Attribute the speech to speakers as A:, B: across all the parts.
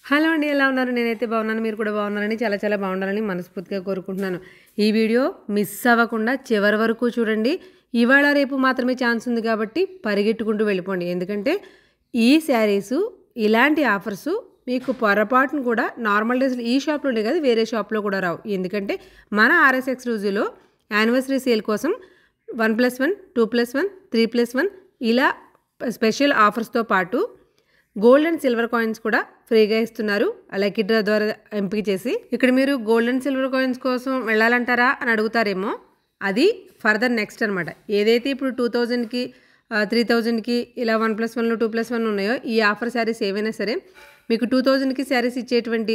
A: Hello అండి, ఎలా ఉన్నారు? నేనైతే బాగున్నాను, మీరు కూడా బాగున్నారని చాలా చాలా బాగుండాలని మనస్ఫూర్తిగా కోరుకుంటున్నాను. ఈ వీడియో మిస్ అవ్వకుండా చివరి వరకు చూడండి. ఇవాళ రేపు మాత్రమే ఛాన్స్ ఉంది కాబట్టి పరిగెట్టుకుంటూ వెళ్ళిపోండి. ఎందుకంటే ఈ శారీసు ఇలాంటి ఆఫర్సు మీకు పొరపాటును కూడా నార్మల్ డేస్లో ఈ షాప్లో ఉండే కాదు, వేరే షాప్లో కూడా రావు. ఎందుకంటే మన ఆర్ఎస్ ఎక్స్క్లూజివ్లో యానివర్సరీ సేల్ కోసం 1+1, 2+1, 3+1 ఇలా స్పెషల్ ఆఫర్స్తో పాటు గోల్డ్ అండ్ సిల్వర్ కాయిన్స్ కూడా ఫ్రీగా ఇస్తున్నారు. లక్కీ డ్రా ద్వారా ఎంపిక చేసి. ఇక్కడ మీరు గోల్డ్ అండ్ సిల్వర్ కాయిన్స్ కోసం వెళ్ళాలంటారా అని అడుగుతారేమో. అది ఫర్దర్ నెక్స్ట్ అనమాట. ఏదైతే ఇప్పుడు 2000కి 3000కి ఇలా 1+1 2+1 ఉన్నాయో ఈ ఆఫర్ శారీస్ ఏవైనా సరే మీకు 2000కి శారీస్ ఇచ్చేటువంటి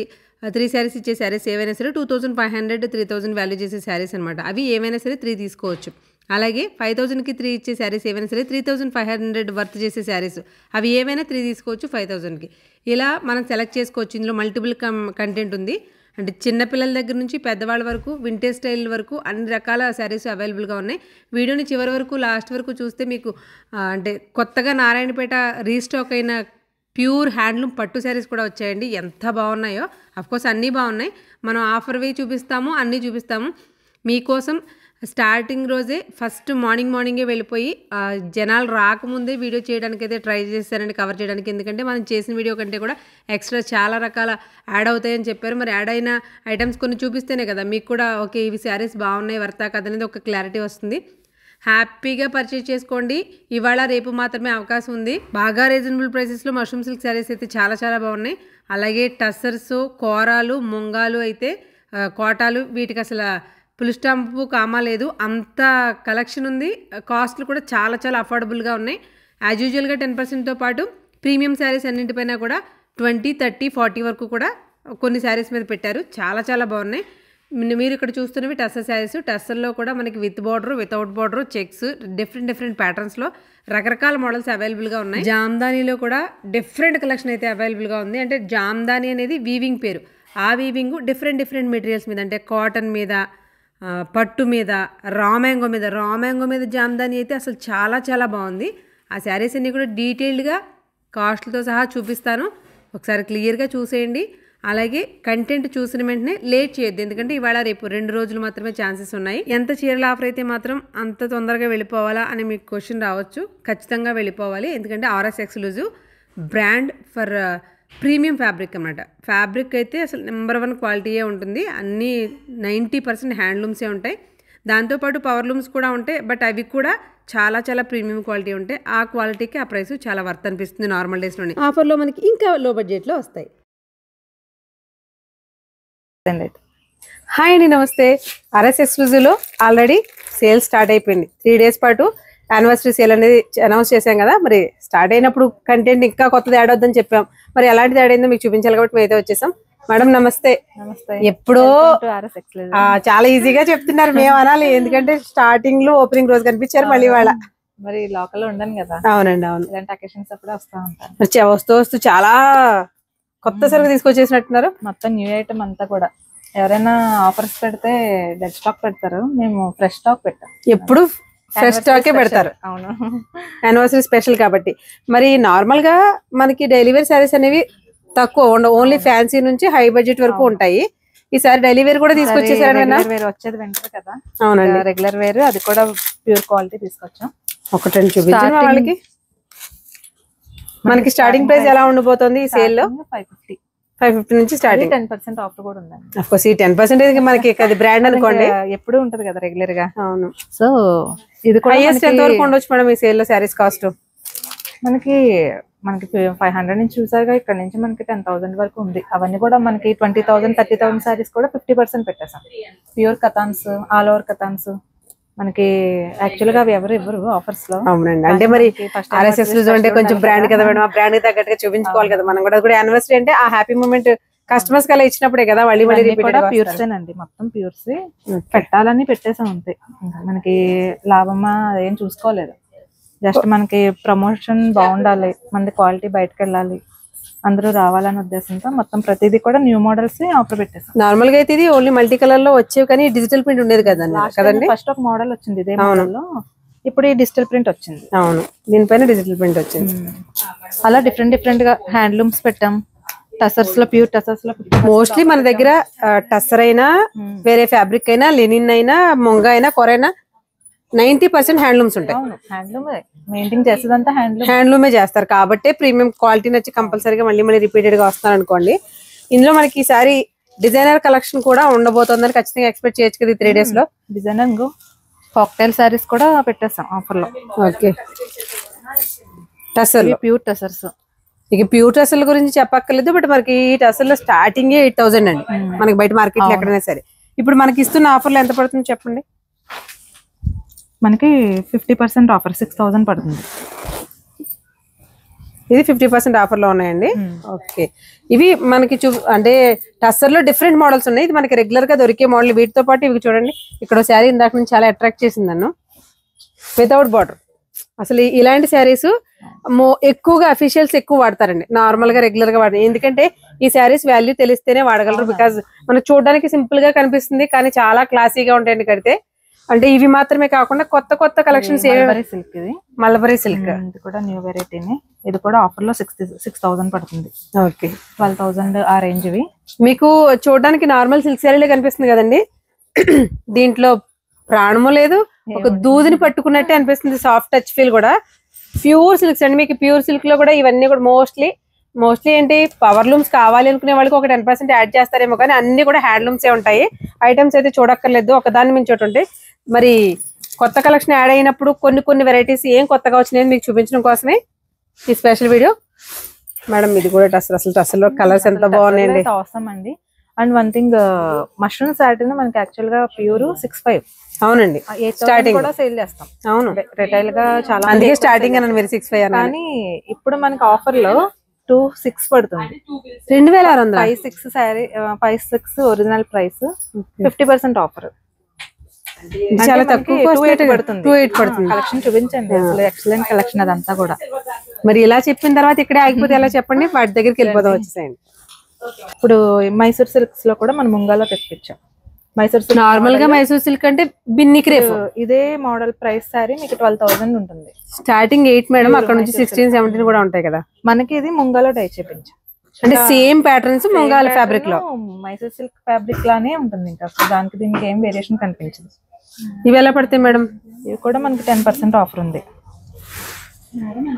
A: 3 శారీస్ ఇచ్చే శారీస్ ఏవైనా సరే 2500 3000 వాల్యూ చేసే శారీస్ అనమాట. అవి ఏవైనా సరే 3 తీసుకోవచ్చు. అలాగే 5000కి 3 ఇచ్చే శారీస్ ఏవైనా సరే 3500 వర్త్ చేసే శారీస్ అవి ఏవైనా 3 తీసుకోవచ్చు 5000కి. ఇలా మనం సెలెక్ట్ చేసుకోవచ్చు. ఇందులో మల్టిపుల్ కంటెంట్ ఉంది. అంటే చిన్నపిల్లల దగ్గర నుంచి పెద్దవాళ్ళ వరకు వింటేజ్ స్టైల్ వరకు అన్ని రకాల శారీస్ అవైలబుల్గా ఉన్నాయి. వీడియోని చివరి వరకు లాస్ట్ వరకు చూస్తే మీకు అంటే కొత్తగా నారాయణపేట రీస్టాక్ అయిన ప్యూర్ హ్యాండ్లూమ్ పట్టు శారీస్ కూడా వచ్చాయండి. ఎంత బాగున్నాయో. అఫ్కోర్స్ అన్నీ బాగున్నాయి. మనం ఆఫర్వి చూపిస్తాము, అన్నీ చూపిస్తాము మీకోసం. స్టార్టింగ్ రోజే ఫస్ట్ మార్నింగే వెళ్ళిపోయి జనాలు రాకముందే వీడియో చేయడానికి అయితే ట్రై చేశారండి, కవర్ చేయడానికి. ఎందుకంటే మనం చేసిన వీడియో కంటే కూడా ఎక్స్ట్రా చాలా రకాల యాడ్ అవుతాయని చెప్పారు. మరి యాడ్ అయిన ఐటమ్స్ కొన్ని చూపిస్తేనే కదా మీకు కూడా ఓకే ఇవి శారీస్ బాగున్నాయి వర్తా కదనేది ఒక క్లారిటీ వస్తుంది. హ్యాపీగా పర్చేజ్ చేసుకోండి. ఇవాళ రేపు మాత్రమే అవకాశం ఉంది. బాగా రీజనబుల్ ప్రైసెస్లో మష్రూమ్ సిల్క్ శారీస్ అయితే చాలా చాలా బాగున్నాయి. అలాగే టస్సర్స్, కోరాలు, ముంగాలు అయితే కోటాలు వీటికి అసలు ఫుల్ స్టాంపు కామా లేదు, అంత కలెక్షన్ ఉంది. కాస్ట్లు కూడా చాలా చాలా అఫోర్డబుల్గా ఉన్నాయి. యాజ్ యూజువల్గా 10%తో పాటు ప్రీమియం శారీస్ అన్నింటిపైన కూడా 20, 30, 40 వరకు కూడా కొన్ని శారీస్ మీద పెట్టారు. చాలా చాలా బాగున్నాయి. మీరు ఇక్కడ చూస్తున్నవి టస్సర్ శారీస్. టస్సర్లో కూడా మనకి with border, without border, checks, different ప్యాటర్న్స్లో రకరకాల మోడల్స్ అవైలబుల్గా ఉన్నాయి. జామ్దానీలో కూడా డిఫరెంట్ కలెక్షన్ అయితే అవైలబుల్గా ఉంది. అంటే జామ్దానీ అనేది వీవింగ్ పేరు. ఆ వీవింగ్ డిఫరెంట్ మెటీరియల్స్ మీద, అంటే కాటన్ మీద, పట్టు మీద, రామ్యాంగో మీద జామ్దాని అయితే అసలు చాలా చాలా బాగుంది. ఆ శారీస్ అన్నీ కూడా డీటెయిల్డ్గా కాస్ట్లతో సహా చూపిస్తాను. ఒకసారి క్లియర్గా చూసేయండి. అలాగే కంటెంట్ చూసిన వెంటనే లేట్ చేయొద్దు. ఎందుకంటే ఇవాళ రేపు 2 రోజులు మాత్రమే ఛాన్సెస్ ఉన్నాయి. ఎంత చీరల ఆఫర్ అయితే మాత్రం అంత తొందరగా వెళ్ళిపోవాలా అని మీకు క్వశ్చన్ రావచ్చు. ఖచ్చితంగా వెళ్ళిపోవాలి. ఎందుకంటే RS exclusive brand for premium fabric అన్నమాట. ఫ్యాబ్రిక్ అయితే అసలు నెంబర్ 1 క్వాలిటీయే ఉంటుంది. అన్నీ 90% హ్యాండ్లూమ్సే ఉంటాయి. దాంతోపాటు పవర్ లూమ్స్ కూడా ఉంటాయి. బట్ అవి కూడా చాలా చాలా ప్రీమియం క్వాలిటీ ఉంటాయి. ఆ క్వాలిటీకి ఆ ప్రైస్ చాలా వర్త్ అనిపిస్తుంది నార్మల్ డేస్లోనే. ఆఫర్లో మనకి ఇంకా లో బడ్జెట్లో వస్తాయి. హాయ్ అండి, నమస్తే. ఆర్ఎస్ ఎక్స్క్లూజివ్లో ఆల్రెడీ సేల్ స్టార్ట్ అయిపోయింది. 3 days పాటు యానివర్సరీ సేల్ అనేది అనౌన్స్ చేశాం కదా. మరి స్టార్ట్ అయినప్పుడు కంటెంట్ ఇంకా కొత్తది యాడ్ అవుతుందని చెప్పాం. మరి ఎలాంటిది యాడ్ అయిందో మీకు చూపించాలి కాబట్టి మేము అయితే వచ్చేసాం. మేడం నమస్తే. ఎప్పుడో చాలా ఈజీగా చెప్తున్నారు, మేము అనాలి. ఎందుకంటే స్టార్టింగ్ లో ఓపెనింగ్ రోజు కనిపించారు, మళ్ళీ వాళ్ళ
B: మరి లోకల్ ఉండను కదా.
A: అవునండి, అవును.
B: ఇలాంటి అకేషన్స్ అప్పుడు వస్తా ఉంటాను.
A: వస్తూ చాలా కొత్త సరుకు తీసుకొచ్చేసినట్టున్నారు.
B: మొత్తం న్యూ ఐటమ్ అంతా కూడా. ఎవరైనా ఆఫర్స్ పెడితే డెడ్ స్టాక్ పెడతారు, మేము ఫ్రెష్ స్టాక్ పెట్టాం.
A: ఎప్పుడు ఫ్రెష్ స్టాకే పెడతారు.
B: అవును,
A: యానివర్సరీ స్పెషల్ కాబట్టి. మరి నార్మల్ గా మనకి డైలీ వేర్ శారీస్ అనేవి తక్కువ ఉండవు. ఓన్లీ ఫ్యాన్సీ నుంచి హై బడ్జెట్ వరకు ఉంటాయి. ఈసారి డైలీ వేర్ కూడా తీసుకొచ్చేసారు.
B: వేర్ వచ్చేది వింటర్ కదా.
A: అవునండి,
B: రెగ్యులర్ వేర్ అది కూడా ప్యూర్ క్వాలిటీ తీసుకొచ్చాం.
A: ఒకటండి చూపించాను వాళ్ళకి. మనకి స్టార్టింగ్ ప్రైస్ ఎలా ఉండబోతుంది ఈ సేల్ లో? 550 నుంచి స్టార్టింగ్.
B: 10% ఆఫర్ కూడా ఉందండి.
A: ఆఫ్ కోర్స్ ఈ 10% మనకి అది బ్రాండ్ అనుకోండి,
B: ఎప్పుడు ఉంటది కదా రెగ్యులర్ గా.
A: అవును.
B: సో ఇది కూడా
A: హైయెస్ట్ ఎంత వరకు ఉండొచ్చు మేడం ఈ సేల్ లో శారీస్ కాస్ట్?
B: మనకి 500 నుంచి చూసారుగా, ఇక్కడ నుంచి మనకి 10,000 వరకు ఉంది. అవన్నీ కూడా మనకి 20,000 30,000 సారీస్ కూడా 50% పెట్టేసాం. ప్యూర్ కథాన్స్, ఆల్ ఓవర్ కథాన్స్ మనకి. యాక్చువల్ గా అవి ఎవరు ఇవ్వరు ఆఫర్స్ లో.
A: అవునండి, అంటే మరి ఆర్ఎస్ ఎక్స్క్లూజివ్ అంటే కొంచెం బ్రాండ్ కదా మేడం. ఆ బ్రాండ్ కి తగ్గట్టుగా చూపించుకోవాలి కదా మనం కూడా. యానివర్సరీ అంటే ఆ హ్యాపీ మూమెంట్ కస్టమర్స్ కి అలా ఇచ్చినప్పుడే కదా మళ్ళీ
B: ప్యూర్స్ అండి. మొత్తం ప్యూర్స్ పెట్టాలని పెట్టేసాం అంతే. మనకి లాభమా ఏం చూసుకోలేదు. జస్ట్ మనకి ప్రమోషన్ బాగుండాలి, మనది క్వాలిటీ బయటకు వెళ్ళాలి, అందరూ రావాలనే ఉద్దేశంతో మొత్తం ప్రతిదీ కూడా న్యూ మోడల్స్ ఆఫర్ పెట్టేసాం.
A: నార్మల్ గా అయితే ఇది ఓన్లీ మల్టీ కలర్ లో వచ్చేవి, కానీ డిజిటల్ ప్రింట్ ఉండేది కదండి.
B: ఫస్ట్ ఒక మోడల్ వచ్చింది ఇదే మోడల్ లో, ఇప్పుడు ఈ డిజిటల్ ప్రింట్ వచ్చింది.
A: అవును, దీనిపైన డిజిటల్ ప్రింట్ వచ్చింది.
B: అలా డిఫరెంట్ గా హ్యాండ్లూమ్స్ పెట్టాం. టసర్స్ లో ప్యూర్ టసర్స్ లో
A: మోస్ట్లీ మన దగ్గర టస్సర్ అయినా వేరే ఫ్యాబ్రిక్ అయినా లెనిన్ అయినా ముంగ అయినా కొరైనా 90% హ్యాండ్లూమ్స్ ఉంటాయి.
B: హ్యాండ్లూమ్ మెయింటైన్ చేసేదంతా
A: హ్యాండ్లూమే చేస్తారు కాబట్టి ప్రీమియం క్వాలిటీ నచ్చి కంపల్సరీగా మళ్ళీ రిపీటెడ్ గా వస్తారు అనుకోండి. ఇందులో మనకి ఈసారి డిజైనర్ కలెక్షన్ కూడా ఉండబోతోందని ఖచ్చితంగా ఎక్స్పెక్ట్ చేయొచ్చు కదా 3 days లో.
B: డిజైనర్ కాక్టైల్ సారీస్ కూడా పెట్టేస్తాం ఆఫర్ లో.
A: Okay tussar
B: pure tussars.
A: ఇక ప్యూర్ టసర్ల గురించి చెప్పక్కర్లేదు. బట్ మనకి ఈ టసర్ లో స్టార్టింగ్ 8,000 అండి మనకి బయట మార్కెట్ లో ఎక్కడైనా సరే. ఇప్పుడు మనకి ఇస్తున్న ఆఫర్లో ఎంత పడుతుంది చెప్పండి?
B: మనకి 50% ఆఫర్ 6,000 పడుతుంది.
A: ఇది 50% ఆఫర్ లో ఉన్నాయండి. ఓకే ఇవి మనకి అంటే టస్సర్ లో డిఫరెంట్ మోడల్స్ ఉన్నాయి. ఇది మనకి రెగ్యులర్ గా దొరికే మోడల్. వీటితో పాటు ఇవి చూడండి, ఇక్కడ శారీ ఇందాక నుంచి చాలా అట్రాక్ట్ చేసింది నన్ను, వితౌట్ బార్డర్. అసలు ఇలాంటి శారీస్ ఎక్కువగా అఫీషియల్స్ ఎక్కువ వాడతారండి, నార్మల్ గా రెగ్యులర్ గా వాడతారు. ఎందుకంటే ఈ శారీస్ వాల్యూ తెలిస్తేనే వాడగలరు. బికాజ్ మనకు చూడడానికి సింపుల్ గా కనిపిస్తుంది కానీ చాలా క్లాసీగా ఉంటాయండి కడితే. అంటే ఇవి మాత్రమే కాకుండా కొత్త కొత్త కలెక్షన్స్
B: సిల్క్, ఇది
A: మల్బరీ సిల్క్,
B: ఇది కూడా న్యూ వెరైటీని. ఇది కూడా ఆఫర్ లో 6,000 పడుతుంది.
A: ఓకే
B: 12,000 ఆ రేంజ్. ఇవి
A: మీకు చూడడానికి నార్మల్ సిల్క్ శారీలే కనిపిస్తుంది కదండి, దీంట్లో ప్రాణము లేదు, ఒక దూదిని పట్టుకున్నట్టే అనిపిస్తుంది. సాఫ్ట్ టచ్ ఫీల్ కూడా. ప్యూర్ సిల్క్స్ అండి. మీకు ప్యూర్ సిల్క్ లో కూడా ఇవన్నీ కూడా మోస్ట్లీ ఏంటి పవర్ లూమ్స్ కావాలి అనుకునే వాళ్ళకి ఒక 10% యాడ్ చేస్తారేమో, కానీ అన్ని కూడా హ్యాండ్లూమ్సే ఉంటాయి. ఐటమ్స్ అయితే చూడక్కర్లేదు, ఒకదాని మించి ఒకటి ఉంటాయి. మరి కొత్త కలెక్షన్ యాడ్ అయినప్పుడు కొన్ని వెరైటీస్ ఏం కొత్తగా వచ్చినాయని మీకు చూపించడం కోసమే ఈ స్పెషల్ వీడియో. మేడం ఇది కూడా టస్సర్ లో కలర్స్ ఎంత బాగున్నాయండి.
B: అవసరం అండి. And one thing, mushroom satin మనకి యాక్చువల్ గా ప్యూర్ 6,500.
A: అవునండి, స్టార్టింగ్
B: కూడా సేల్ చేస్తాం.
A: అవును,
B: రిటైల్ గా చాలా,
A: అందుకే స్టార్టింగ్ అన్నాను మీరు 6,500.
B: కానీ ఇప్పుడు మనకి ఆఫర్ లో 2,600 పడుతుంది.
A: 2,600.
B: 5,600 శారీ, 5,600 ఒరిజినల్ ప్రైస్, 50% ఆఫర్.
A: చాలా తక్కువ
B: పడుతుంది. కలెక్షన్ చూపించండి, అసలు ఎక్సలెంట్ కలెక్షన్ అదంతా కూడా.
A: మరి ఇలా చెప్పిన తర్వాత ఇక్కడే ఆగిపోతే ఎలా చెప్పండి, వాటి దగ్గరికి వెళ్ళిపోదాం వచ్చేసేయండి.
B: ఇప్పుడు మైసూర్ సిల్క్స్ లో కూడా మనం ముంగాలో తెప్పించాం. మైసూర్ సిల్క్
A: నార్మల్ గా మైసూర్ సిల్క్ అంటే బిన్ని క్రేప్,
B: ఇదే మోడల్ ప్రైస్ సారీ మీకు 12,000 ఉంటుంది.
A: స్టార్టింగ్ 8 మేడం, అక్కడ నుంచి 16, 17 కూడా ఉంటాయి కదా.
B: మనకి ఇది ముంగాలో టై చేపించాం.
A: అంటే సేమ్ ప్యాటర్న్స్ ముంగాల ఫ్యాబ్రిక్ లో,
B: మైసూర్ సిల్క్ ఫ్యాబ్రిక్ లానే ఉంటుంది. ఇంకా అసలు దానికి దీనికి ఏం వేరియేషన్ కనిపించదు.
A: ఇవి ఎలా పడతాయి మేడం?
B: ఇవి కూడా మనకి 10% ఆఫర్ ఉంది.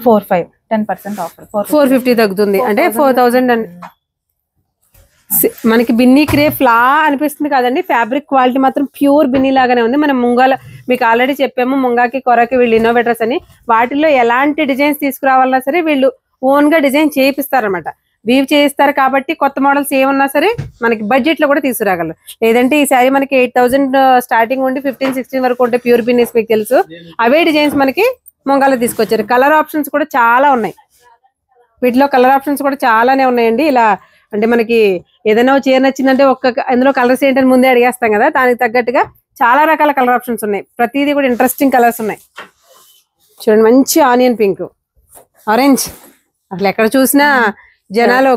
B: 4,500 10% ఆఫర్.
A: 450 తగ్గుతుంది అంటే 4,000 అని. మనకి బిన్నీ క్రేప్ లా అనిపిస్తుంది కదండి, ఫ్యాబ్రిక్ క్వాలిటీ మాత్రం ప్యూర్ బిన్నీ లాగానే ఉంది. మనం ముంగాల మీకు ఆల్రెడీ చెప్పాము, ముంగాకి కొరకి వీళ్ళు ఇన్నోవేటర్స్ అని. వాటిల్లో ఎలాంటి డిజైన్స్ తీసుకురావాలన్నా సరే వీళ్ళు ఓన్ గా డిజైన్ చేయిస్తారనమాట, వీవ్ చేయిస్తారు. కాబట్టి కొత్త మోడల్స్ ఏమన్నా సరే మనకి బడ్జెట్ లో కూడా తీసుకురాగలరు. లేదంటే ఈ శారీ మనకి 8,000 స్టార్టింగ్ ఉండి 15-16 వరకు ఉంటే ప్యూర్ బిన్నీస్ మీకు తెలుసు. అవే డిజైన్స్ మనకి ముంగాలో తీసుకొచ్చారు. కలర్ ఆప్షన్స్ కూడా చాలా ఉన్నాయి, వీటిలో కలర్ ఆప్షన్స్ కూడా చాలానే ఉన్నాయండి. ఇలా అంటే మనకి ఏదైనా చీర నచ్చిందంటే ఇందులో కలర్స్ ఏంటని ముందే అడిగేస్తాం కదా, దానికి తగ్గట్టుగా చాలా రకాల కలర్ ఆప్షన్స్ ఉన్నాయి. ప్రతిదీ కూడా ఇంట్రెస్టింగ్ కలర్స్ ఉన్నాయి. చూడండి, మంచి ఆనియన్ పింక్, ఆరెంజ్, అసలు ఎక్కడ చూసినా జనాలు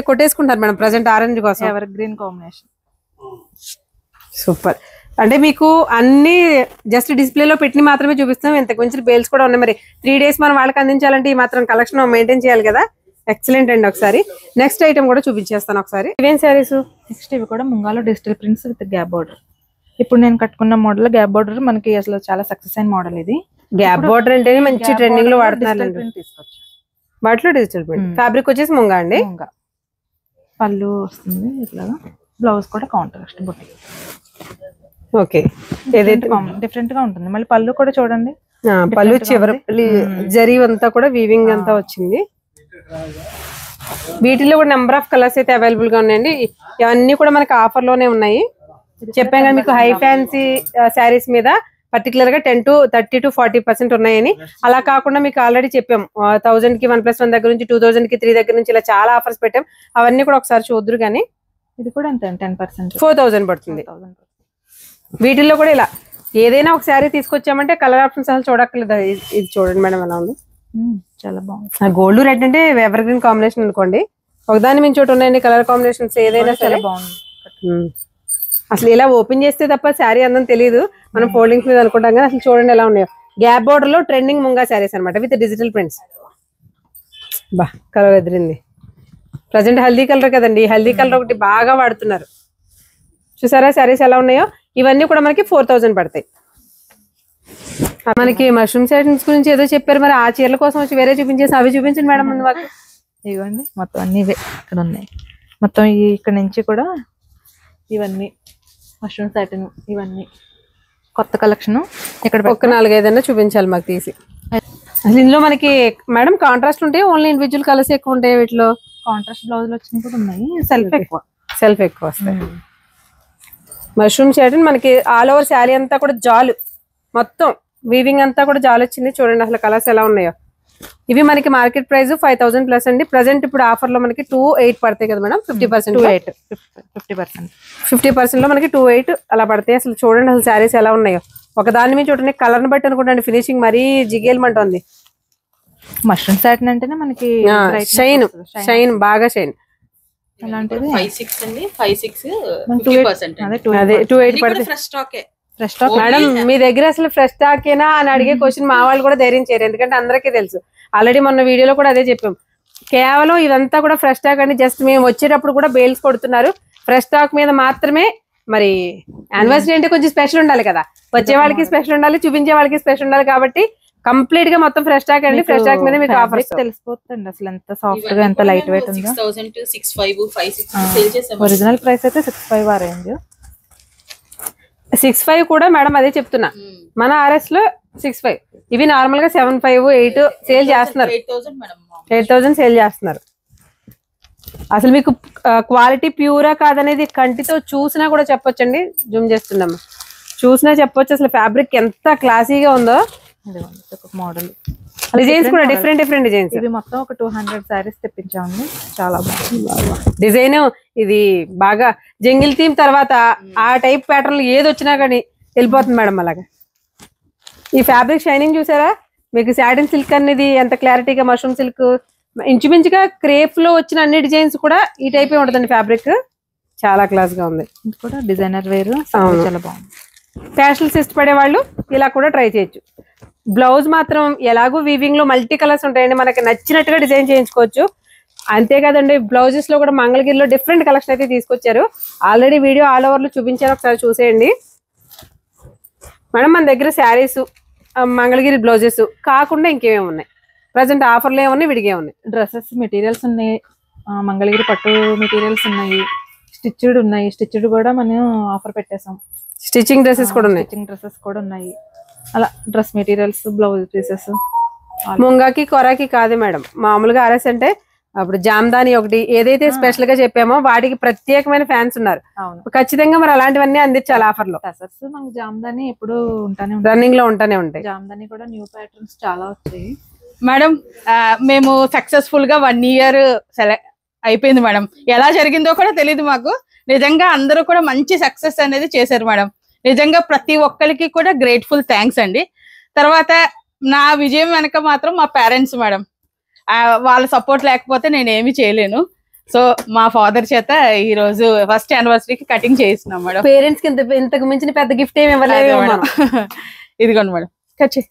A: కొట్టేసుకుంటారు మేడం ప్రజెంట్ ఆరెంజ్ కోసం.
B: Ever green combination
A: super. అంటే మీకు అన్ని జస్ట్ డిస్ప్లేలో పెట్టి మాత్రమే చూపిస్తాం, ఇంతకు మించి బేల్స్ కూడా ఉన్నాయి. మరి 3 days మనం వాళ్ళకి అందించాలంటే ఈ మాత్రం కలెక్షన్ మెయింటైన్ చేయాలి కదా. ఎక్సలెంట్ అండి. ఒకసారి నెక్స్ట్ ఐటమ్ కూడా చూపించేస్తాను ఒకసారి. ఇవేం శారీస్?
B: నెక్స్ట్ ఇవి కూడా ముంగాలో digital prints with gap border. ఇప్పుడు నేను కట్టుకున్న మోడల్ గ్యాప్ బార్డర్ మనకి అసలు చాలా సక్సెస్ అయిన మోడల్. ఇది
A: గ్యాప్ బార్డర్ అంటే మంచి ట్రెండింగ్ లో వాడుతున్నారు. వాటిలో డిజిటల్ ప్రింట్, ఫ్యాబ్రిక్ వచ్చేసి ముంగా అండి.
B: పళ్ళు వస్తుంది ఇట్లాగా, బ్లౌజ్ కూడా కాంట్రాస్ట్ బుట్టి.
A: ఓకే, ఏదైతే
B: డిఫరెంట్ గా ఉంటుంది. మళ్ళీ పళ్ళు కూడా చూడండి,
A: పళ్ళు చివరి జరీ అంతా కూడా వీవింగ్ అంతా వచ్చింది. వీటిలో కూడా నెంబర్ ఆఫ్ కలర్స్ అయితే అవైలబుల్ గా ఉన్నాయండి. ఇవన్నీ కూడా మనకి ఆఫర్ లోనే ఉన్నాయి. చెప్పాం కదా మీకు హై ఫ్యాన్సీ శారీస్ మీద పర్టికులర్ గా 30 to 40% ఉన్నాయని. అలా కాకుండా మీకు ఆల్రెడీ చెప్పాం 1000 కి 1+1 దగ్గర నుంచి 2000 కి 3 దగ్గర నుంచి ఇలా చాలా ఆఫర్స్ పెట్టాం. అవన్నీ కూడా ఒకసారి చూద్దరు. కానీ
B: ఇది కూడా అంతే 10%
A: 4,000 పడుతుంది. వీటిల్లో కూడా ఇలా ఏదైనా ఒక శారీ తీసుకొచ్చామంటే కలర్ ఆప్షన్స్ అసలు చూడక్కర్లేదు. ఇది చూడండి మేడం ఎలా ఉంది,
B: చాలా బాగుంది.
A: గోల్డ్ రెడ్ అంటే ఎవర్ గ్రీన్ కాంబినేషన్ అనుకోండి. ఒకదాని మించి ఒకటి ఉన్నాయండి కలర్ కాంబినేషన్స్. ఏదైనా చాలా బాగుంది. అసలు ఇలా ఓపెన్ చేస్తే తప్ప శారీ అందం తెలియదు, మనం ఫోల్డింగ్స్ మీద అనుకుంటాం కదా. అసలు చూడండి ఎలా ఉన్నాయో. గ్యాప్ బోర్డర్ లో ట్రెండింగ్ ముంగా శారీస్ అనమాట విత్ డిజిటల్ ప్రింట్స్. బా కలర్ ఎదిరింది. ప్రజెంట్ హల్దీ కలర్ కదండి, హల్దీ కలర్ ఒకటి బాగా వాడుతున్నారు. చూసారా శారీస్ ఎలా ఉన్నాయో? ఇవన్నీ కూడా మనకి 4000 పడతాయి. మనకి మష్రూమ్ శారీస్ గురించి ఏదో చెప్పారు, మరి ఆ చీరల కోసం వచ్చి వేరే చూపించేసి అవి చూపించండి మేడం ముందు మాకు.
B: ఇవ్వండి మొత్తం అన్ని ఇవే ఇక్కడ ఉన్నాయి. మొత్తం ఇక్కడ నుంచి కూడా ఇవన్నీ మష్రూమ్ సాటిన్, ఇవన్నీ కొత్త కలెక్షన్. ఇక్కడ
A: ఒక్క 4-5 చూపించాలి మాకు తీసి. అసలు ఇందులో మనకి మేడం కాంట్రాస్ట్ ఉంటాయి, ఓన్లీ ఇండివిజువల్ కలర్స్ ఎక్కువ ఉంటాయి వీటిలో?
B: కాంట్రాస్ట్ బ్లౌజ్ వచ్చినవి కూడా ఉన్నాయి, సెల్ఫ్ ఎక్కువ
A: వస్తాయి. మష్రూమ్ సాటిన్ మనకి ఆల్ ఓవర్ శారీ అంతా కూడా జాలు, మొత్తం వీవింగ్ అంతా కూడా జాలు వచ్చింది. చూడండి అసలు కలర్స్ ఎలా ఉన్నాయో. ఇవి మనకి మార్కెట్ ప్రైస్ 5000 ప్లస్ అండి. ప్రెసెంట్ ఇప్పుడు ఆఫర్ లో మనకి 28 పడతాయి కదా మేడం, 50% 50% లో మనకి 28 అలా పడతాయి. అసలు చూడండి అసలు శారీస్ ఎలా ఉన్నాయో. ఒక దాని మీద చూడండి, కలర్ ని బట్టి అనుకుంటాండి ఫినిషింగ్ మరీ జిగేల్మంటుంది.
B: మష్రూమ్ సాటిన్ అంటేనే మనకి
A: షైన్ బాగా షైన్.
B: అలాంటిది
C: 5-6 అండి, 5-6 50%.
A: అదే 28 పడతాయి.
C: ఫ్రెష్ స్టాకే
A: మేడం మీ దగ్గర అసలు ఫ్రెష్ స్టాక్ ఏనా అని అడిగే క్వశ్చన్ మా వాళ్ళు కూడా ధైర్యం చేయరు, ఎందుకంటే అందరికీ తెలుసు. ఆల్రెడీ మొన్న వీడియోలో కూడా అదే చెప్పాం, కేవలం ఇదంతా కూడా ఫ్రెష్ స్టాక్ అండి. జస్ట్ మేము వచ్చేటప్పుడు కూడా బేల్స్ కొడుతున్నారు ఫ్రెష్ స్టాక్ మీద మాత్రమే. మరి యానివర్సరీ అంటే కొంచెం స్పెషల్ ఉండాలి కదా, వచ్చే వాళ్ళకి స్పెషల్ ఉండాలి, చూపించే వాళ్ళకి స్పెషల్ ఉండాలి. కాబట్టి కంప్లీట్ గా మొత్తం ఫ్రెష్ స్టాక్ అండి. ఫ్రెష్ స్టాక్ మీద మీకు ఆఫర్స్
B: తెలిసిపోతుంది అసలు ఎంత సాఫ్ట్ గా ఎంత లైట్ వెయిట్ ఉందో.
C: 6000 to 65 5-6 సేల్ చేసాం.
B: ఒరిజినల్ ప్రైస్ అయితే 65 ఆ రేంజ్.
A: 65 కూడా మేడం అదే చెప్తున్నా, మన ఆర్ఎస్ లో 65. ఇవి నార్మల్ గా 7-5-8 సేల్ చేస్తున్నారు. 8000 సేల్ చేస్తున్నారు. అసలు మీకు క్వాలిటీ ప్యూరా కాదనేది కంటితో చూసినా కూడా చెప్పొచ్చండి. జూమ్ చేస్తున్నాము, చూసినా చెప్పొచ్చు అసలు ఫ్యాబ్రిక్ ఎంత క్లాసీగా ఉందో.
B: మోడల్
A: డిజైన్స్ కూడా డిఫరెంట్ డిజైన్స్.
B: ఇవి మొత్తం ఒక 200 సారీస్ తెప్పించామండి, చాలా బాగుంది
A: డిజైన్. ఇది బాగా జంగిల్ థీమ్ తర్వాత ఆ టైప్ ప్యాటర్న్ ఏది వచ్చినా కానీ వెళ్ళిపోతుంది మేడం. అలాగా ఈ ఫ్యాబ్రిక్ షైనింగ్ చూసారా? మీకు సాటిన్ సిల్క్ అనేది ఎంత క్లారిటీగా, మష్రూమ్ సిల్క్ ఇంచుమించుగా క్రేప్ లో వచ్చిన అన్ని డిజైన్స్ కూడా ఈ టైప్ ఉంటుందండి. ఫ్యాబ్రిక్ చాలా క్లాస్ గా ఉంది.
B: ఇది కూడా డిజైనర్ వేర్, చాలా బాగుంది.
A: ఫ్యాషన్స్ ఇష్టపడే వాళ్ళు ఇలా కూడా ట్రై చేయొచ్చు. బ్లౌజ్ మాత్రం ఎలాగో వీవింగ్ లో మల్టీ కలర్స్ ఉంటాయండి, మనకి నచ్చినట్టుగా డిజైన్ చేయించుకోవచ్చు. అంతేకాదండి బ్లౌజెస్ లో కూడా మంగళగిరిలో డిఫరెంట్ కలెక్షన్ అయితే తీసుకొచ్చారు. ఆల్రెడీ వీడియో ఆల్ ఓవర్ లో చూపించారు, ఒకసారి చూసేయండి మేడం. మన దగ్గర శారీస్, మంగళగిరి బ్లౌజెస్ కాకుండా ఇంకేమేమి ఉన్నాయి? ప్రజెంట్ ఆఫర్లు ఏమున్నాయి, విడిగే ఉన్నాయి?
B: డ్రెస్సెస్ మెటీరియల్స్ ఉన్నాయి, మంగళగిరి పట్టు మెటీరియల్స్ ఉన్నాయి, స్టిచ్డ్ ఉన్నాయి. స్టిచ్డ్ కూడా మనం ఆఫర్ పెట్టేసాం.
A: స్టిచ్చింగ్ డ్రెస్సెస్ కూడా ఉన్నాయి,
B: స్టిచ్చింగ్ డ్రెస్సెస్ కూడా ఉన్నాయి. అలా డ్రెస్ మెటీరియల్స్, బ్లౌజ్ పీసెస్.
A: ముంగాకి కొరాకి కాదు మేడం, మామూలుగా ఆర్ఎస్ అంటే అప్పుడు జామ్దాని ఒకటి ఏదైతే స్పెషల్ గా చెప్పామో వాటికి ప్రత్యేకమైన ఫ్యాన్స్ ఉన్నారు. ఖచ్చితంగా మరి అలాంటివన్నీ అందించాలి ఆఫర్ లో.
B: మనకి జామ్దాని ఎప్పుడు
A: రన్నింగ్ లో ఉంటానే ఉంటాయి.
B: జామ్దాని కూడా న్యూ ప్యాటర్న్స్ చాలా వచ్చాయి
C: మేడం. మేము సక్సెస్ఫుల్ గా 1 year అయిపోయింది మేడం. ఎలా జరిగిందో కూడా తెలియదు మాకు. నిజంగా అందరూ కూడా మంచి సక్సెస్ అనేది చేశారు మేడం. నిజంగా ప్రతి ఒక్కరికి కూడా గ్రేట్ఫుల్ థ్యాంక్స్ అండి. తర్వాత నా విజయం వెనక మాత్రం మా పేరెంట్స్ మేడం, వాళ్ళ సపోర్ట్ లేకపోతే నేను ఏమి చేయలేను. సో మా ఫాదర్ చేత ఈ రోజు ఫస్ట్ యానివర్సరీకి కటింగ్ చేయిస్తున్నాం మేడం.
A: పేరెంట్స్ కి ఇంతకు మించిన పెద్ద గిఫ్ట్ ఏమి ఇవ్వలేదు మేడం.
C: ఇదిగోండి మేడం, కట్ చేయి.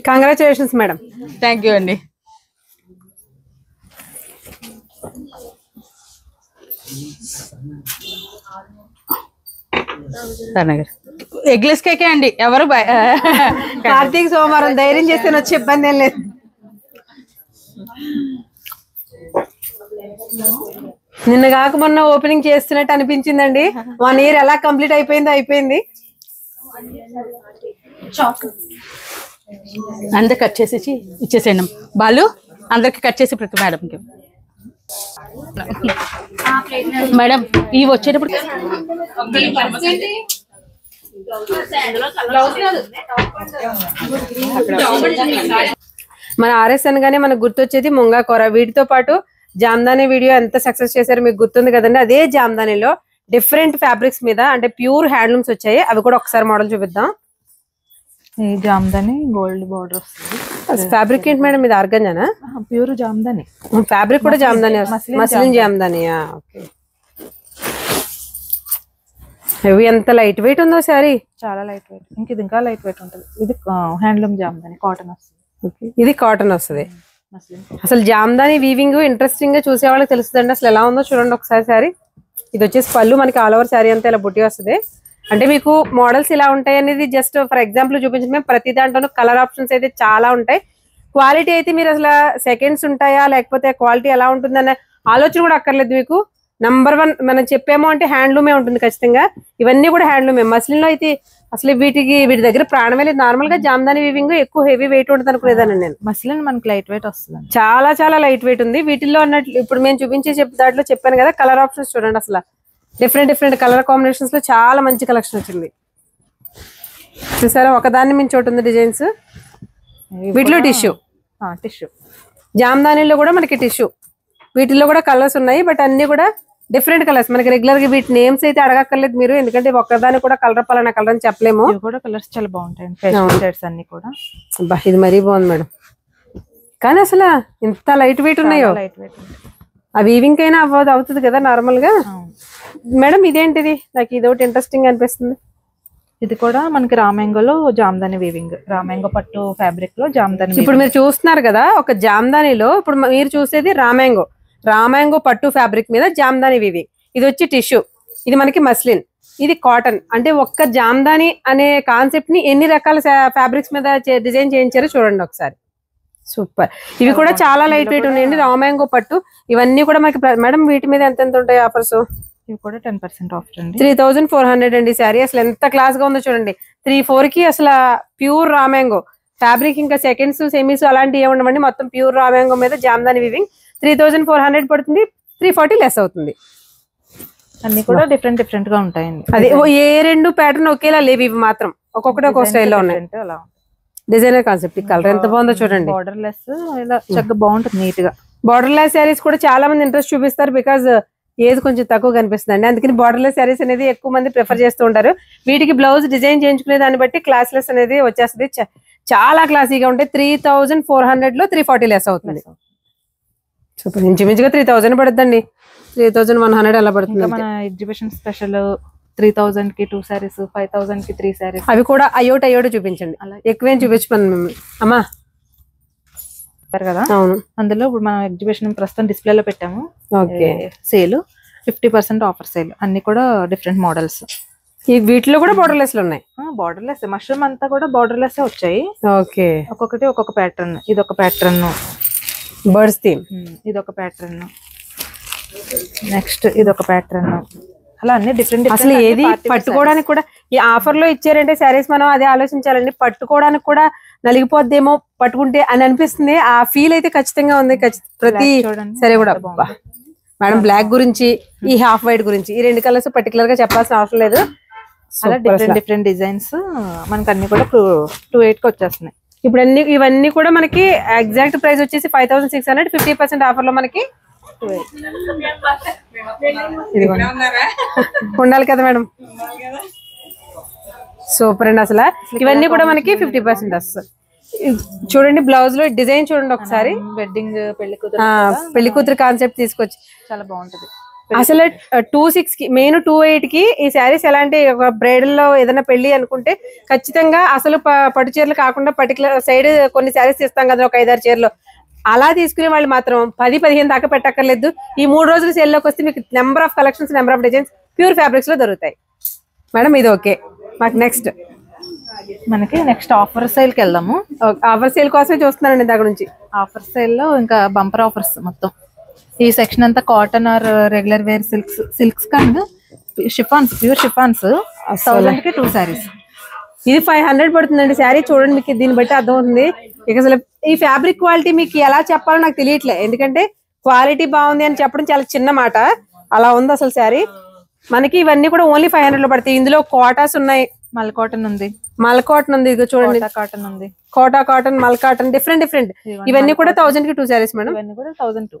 A: Congratulations madam.
C: థ్యాంక్ యూ అండి. ఎగ్లెస్ కేకే అండి. ఎవరు
A: కార్తీక సోమవారం ధైర్యం చేస్తే వచ్చే ఇబ్బంది ఏం లేదు. నిన్న కాక మొన్న ఓపెనింగ్ చేస్తున్నట్టు అనిపించిందండి. 1 year ఎలా కంప్లీట్ అయిపోయింది.
C: అందరు కట్ చేసి ఇచ్చేసేయండి బాలు. అందరికి కట్ చేసి ప్రతి మేడంకి. మేడం ఇవి వచ్చేటప్పుడు
A: మన ఆర్ఎస్ అనగానే మనకు గుర్తొచ్చేది ముంగా కూర. వీటితో పాటు జామ్దాని వీడియో ఎంత సక్సెస్ చేశారో మీకు గుర్తుంది కదండి. అదే జామ్దానిలో డిఫరెంట్ ఫ్యాబ్రిక్స్ మీద అంటే ప్యూర్ హ్యాండ్లూమ్స్ వచ్చాయి. అవి కూడా ఒకసారి మోడల్ చూపిద్దాం.
B: ఈ జామ్దాని గోల్డ్ బార్డర్ వస్తుంది.
A: ఫ్యాబ్రిక్ ఏంటి మేడం ఇది? ఆర్గంజానా?
B: ప్యూర్ జామ్దాని.
A: ఫ్యాబ్రిక్ కూడా జామ్దాని, మస్లిన్ జామ్దానియా? ఓకే. ఇవి ఎంత లైట్ వెయిట్ ఉందో సారీ.
B: చాలా లైట్ వెయిట్. ఇది ఇంకా లైట్ వెయిట్ ఉంటుంది. ఇది హ్యాండ్లూమ్ జామ్దాని, కాటన్ వస్తుంది.
A: ఇది కాటన్ వస్తుంది.
B: మస్లిన్.
A: అసలు జామ్దాని వీవింగ్ ఇంట్రెస్టింగ్ గా చూసే వాళ్ళకి తెలుస్తుందండి అసలు ఎలా ఉందో. చూడండి ఒకసారి సారీ. ఇది వచ్చేసి పళ్ళు, మనకి ఆల్ ఓవర్ శారీ అంతా ఇలా బుట్టి వస్తుంది. అంటే మీకు మోడల్స్ ఇలా ఉంటాయి అనేది జస్ట్ ఫర్ ఎగ్జాంపుల్ చూపించడమే. ప్రతి దాంట్లోనూ కలర్ ఆప్షన్స్ అయితే చాలా ఉంటాయి. క్వాలిటీ అయితే మీరు అసలు సెకండ్స్ ఉంటాయా లేకపోతే క్వాలిటీ ఎలా ఉంటుందనే ఆలోచన కూడా అక్కర్లేదు మీకు. నంబర్ 1 మనం చెప్పాము అంటే హ్యాండ్లూమే ఉంటుంది ఖచ్చితంగా. ఇవన్నీ కూడా హ్యాండ్లూమే. మస్లిన్ లో అయితే అసలు వీటి దగ్గర ప్రాణమే లేదు. నార్మల్ గా జామ్దాని వీవింగ్ ఎక్కువ హెవీ వెయిట్ ఉంటుంది అనుకునేదాన్ని నేను.
B: మస్లిన్ మనకి లైట్ వెయిట్ వస్తుంది.
A: చాలా చాలా లైట్ వెయిట్ ఉంది వీటిల్లో అన్నట్లు. ఇప్పుడు మేము చూపించే దాంట్లో చెప్పాను కదా, కలర్ ఆప్షన్స్ చూడండి అసలు డిఫరెంట్ కలర్ కాంబినేషన్స్ లో చాలా మంచి కలెక్షన్ వచ్చింది. చూసారా ఒకదాన్ని మించి ఒకటి ఉంది డిజైన్స్. వీటిలో టిష్యూ జామ్దానిలో కూడా మనకి టిష్యూ. వీటిల్లో కూడా కలర్స్ ఉన్నాయి, బట్ అన్ని కూడా డిఫరెంట్ కలర్స్. మనకి రెగ్యులర్ గా వీటి నేమ్స్ అయితే అడగక్కర్లేదు మీరు, ఎందుకంటే ఒక్కదాన్ని కూడా కలర్ పలానా కలర్ అని చెప్పలేము.
B: కలర్స్ చాలా బాగుంటాయి. అన్ని కూడా
A: ఇది మరీ బాగుంది మేడం. కానీ అసలు ఇంత లైట్ వెయిట్ ఉన్నాయో.
B: లైట్ వెయిట్
A: ఆ వీవింగ్ అయినా అవుతుంది కదా నార్మల్ గా. మేడం ఇదేంటిది? నాకు ఇది ఒకటి ఇంట్రెస్టింగ్ అనిపిస్తుంది.
B: ఇది కూడా మనకి రామ్యాంగోలో జామ్దాని వీవింగ్. రామ్యాంగో పట్టు ఫ్యాబ్రిక్ లో జామ్దాని.
A: ఇప్పుడు మీరు చూస్తున్నారు కదా ఒక జామ్దానిలో, ఇప్పుడు మీరు చూసేది రామ్యాంగో పట్టు ఫ్యాబ్రిక్ మీద జామ్దాని వీవింగ్. ఇది వచ్చి టిష్యూ, ఇది మనకి మస్లిన్, ఇది కాటన్. అంటే ఒక్క జామ్దాని అనే కాన్సెప్ట్ ని ఎన్ని రకాల ఫ్యాబ్రిక్స్ మీద డిజైన్ చేయించారో చూడండి ఒకసారి. సూపర్. ఇవి కూడా చాలా లైట్ వెయిట్ ఉన్నాయండి. రామ్యాంగో పట్టు ఇవన్నీ కూడా మనకి. మేడం వీటి మీద ఎంత ఉంటాయి ఆఫర్స్?
B: ఇవి కూడా 10% ఆఫ్ అండి.
A: 3400 అండి శారీ. అసలు ఎంత క్లాస్ గా ఉందో చూడండి. 3-4 కి అసలు ప్యూర్ రామ్యాంగో ఫ్యాబ్రిక్. ఇంకా సెకండ్స్ సెమీస్ అలాంటివి ఏముండవండి. మొత్తం ప్యూర్ రామ్యాంగో మీద జామ్దాని వీవింగ్. 3400 పడుతుంది. 340 లెస్ అవుతుంది.
B: అన్ని కూడా డిఫరెంట్ గా ఉంటాయండి.
A: అదే ఏ రెండు ప్యాటర్న్ ఒకేలా లేవు. ఇవి మాత్రం ఒక్కొక్కటి ఒక్కొక్క స్టైల్లో ఉన్నాయి. Designer concept. ఈ కలర్ ఎంత బాగుందో చూడండి.
B: బార్డర్ లెస్ ఇలా చక్కగా బాగుంటుంది నీట్ గా.
A: బార్డర్ లెస్ శారీస్ కూడా చాలా మంది ఇంట్రెస్ట్ చూపిస్తారు, బికాజ్ ఏది కొంచెం తక్కువ కనిపిస్తుంది అండి. అందుకని బార్డర్ లెస్ శారీస్ అనేది ఎక్కువ మంది ప్రిఫర్ చేస్తూ ఉంటారు. వీటికి బ్లౌజ్ డిజైన్ చేయించుకునే దాన్ని బట్టి క్లాస్ లెస్ అనేది వచ్చేస్తుంది. చాలా క్లాసీగా ఉంటాయి. 3400 లో 340 లెస్ అవుతుంది. సూపర్. ఇంచుమించుగా 3000 పడుతుందండి. 3100 అలా పడుతుంది.
B: మన ఎగ్జిబిషన్ స్పెషల్ 3000 కి 2 సారీస్, 5000 కి 3 సారీస్.
A: అవి కూడా అయ్యోటి చూపించండి. ఎక్కువేం చూపించమని అమ్మా
B: కదా.
A: అవును.
B: అందులో ఇప్పుడు మనం ఎగ్జిబిషన్ ప్రస్తుతం డిస్ప్లే లో పెట్టాము.
A: ఓకే.
B: Sale 50% offer sale. అన్ని కూడా డిఫరెంట్ మోడల్స్.
A: ఈ వీటిలో కూడా బార్డర్ లెస్ ఉన్నాయి.
B: బార్డర్ లెస్ మష్రూమ్ అంతా కూడా బార్డర్ లెస్ వచ్చాయి.
A: ఓకే.
B: ఒక్కొక్కటి ఒక్కొక్క ప్యాటర్న్. ఇది ఒక ప్యాటర్న్
A: బర్డ్స్ థీమ్.
B: ఇది ఒక ప్యాటర్న్. నెక్స్ట్ ఇది ఒక ప్యాటర్న్. అలా అన్ని డిఫరెంట్.
A: అసలు ఏది పట్టుకోవడానికి కూడా ఈ ఆఫర్ లో ఇచ్చారంటే శారీస్ మనం అదే ఆలోచించాలండి. పట్టుకోవడానికి కూడా నలిగిపోద్దేమో పట్టుకుంటే అని అనిపిస్తుంది. ఆ ఫీల్ అయితే ఖచ్చితంగా ఉంది. ప్రతి సరే కూడా మేడం బ్లాక్ గురించి, ఈ హాఫ్ వైట్ గురించి, ఈ 2 కలర్స్ పర్టికులర్ గా చెప్పాల్సిన అవసరం లేదు.
B: అలా డిఫరెంట్ డిజైన్స్ మనకి అన్ని కూడా 28 కి వచ్చేస్తున్నాయి.
A: ఇప్పుడు ఇవన్నీ కూడా మనకి ఎగ్జాక్ట్ ప్రైస్ వచ్చేసి 5600. 50% ఆఫర్ లో మనకి ఉండాలి కదా మేడం. సూపర్ అండి. అసలు ఇవన్నీ కూడా మనకి 50% వస్తుంది. చూడండి బ్లౌజ్ లో డిజైన్ చూడండి ఒకసారి.
B: వెడ్డింగ్
A: పెళ్లి కూతురు కాన్సెప్ట్ తీసుకొచ్చి
B: చాలా బాగుంటది.
A: అసలు 26 కి మెయిన్ 28 కి ఈ శారీస్ ఎలాంటి బ్రైడల్ లో ఏదైనా పెళ్లి అనుకుంటే ఖచ్చితంగా అసలు పట్టు చీరలు కాకుండా పర్టికులర్ సైడ్ కొన్ని శారీస్ ఇస్తాం కదా, ఒక 5-6 చీరలు అలా తీసుకునే వాళ్ళు మాత్రం 10-15 దాకా పెట్టక్కర్లేదు. ఈ 3 రోజులు సేల్ లోకి వస్తే మీకు number of collections, number of designs pure fabrics లో దొరుకుతాయి. మేడం ఇది ఓకే. మాకు మనకి నెక్స్ట్
B: ఆఫర్ సేల్ కి వెళ్దాము.
A: ఆఫర్ సేల్ కోసమే చూస్తున్నానండి దగ్గర నుంచి.
B: ఆఫర్ సేల్ లో ఇంకా బంపర్ ఆఫర్స్. మొత్తం ఈ సెక్షన్ అంతా cotton or regular wear silks కానీ షిఫాన్స్, ప్యూర్ షిఫాన్స్. 1000 కి 2 సారీస్.
A: ఇది 500 పడుతుందండి శారీ. చూడండి మీకు దీన్ని బట్టి అర్థం అవుతుంది. ఇక అసలు ఈ ఫ్యాబ్రిక్ క్వాలిటీ మీకు ఎలా చెప్పాలో నాకు తెలియట్లే, ఎందుకంటే క్వాలిటీ బాగుంది అని చెప్పడం చాలా చిన్న మాట. అలా ఉంది అసలు శారీ. మనకి ఇవన్నీ కూడా ఓన్లీ 500 లో పడతాయి. ఇందులో కోటాస్ ఉన్నాయి,
B: మల్ కాటన్ ఉంది,
A: ఇదిగో చూడండి
B: కాటన్ ఉంది,
A: కోటా కాటన్, మల్ కాటన్, డిఫరెంట్. ఇవన్నీ కూడా 1000 కి 2 సారీస్ మేడం.
B: ఇవన్నీ కూడా 1002.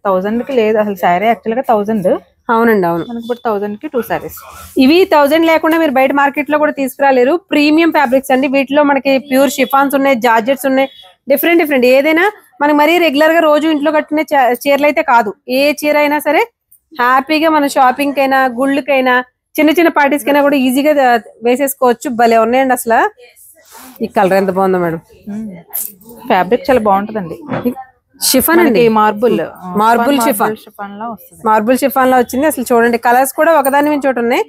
B: 1000 కి లేదు అసలు శారీ. యాక్చువల్ గా 1000
A: అవునండి, అవును.
B: మనకి ఇప్పుడు 1000 కి 2 సారీస్.
A: ఇవి 1000 లేకుండా మీరు బయట మార్కెట్ లో కూడా తీసుకురాలేరు. ప్రీమియం ఫ్యాబ్రిక్స్ అండి. వీటిలో మనకి ప్యూర్ షిఫాన్స్ ఉన్నాయి, జార్జెట్స్ ఉన్నాయి, డిఫరెంట్ ఏదైనా మనకి మరీ రెగ్యులర్ గా రోజు ఇంట్లో కట్టుకునే చీరలు అయితే కాదు. ఏ చీర అయినా సరే హ్యాపీగా మన షాపింగ్ కైనా, గుళ్ళకైనా, చిన్న చిన్న పార్టీస్ కైనా కూడా ఈజీగా వేసేసుకోవచ్చు. భలే ఉన్నాయండి అసలు. ఈ కలర్ ఎంత బాగుందో మేడం.
B: ఫ్యాబ్రిక్ చాలా బాగుంటదండి.
A: షిఫాన్ అండి,
B: మార్బుల్
A: షిఫాన్
B: లా వస్తుంది.
A: మార్బుల్ షిఫాన్ లో వచ్చింది. అసలు చూడండి కలర్స్ కూడా ఒకదాని మీద చోటు ఉన్నాయి.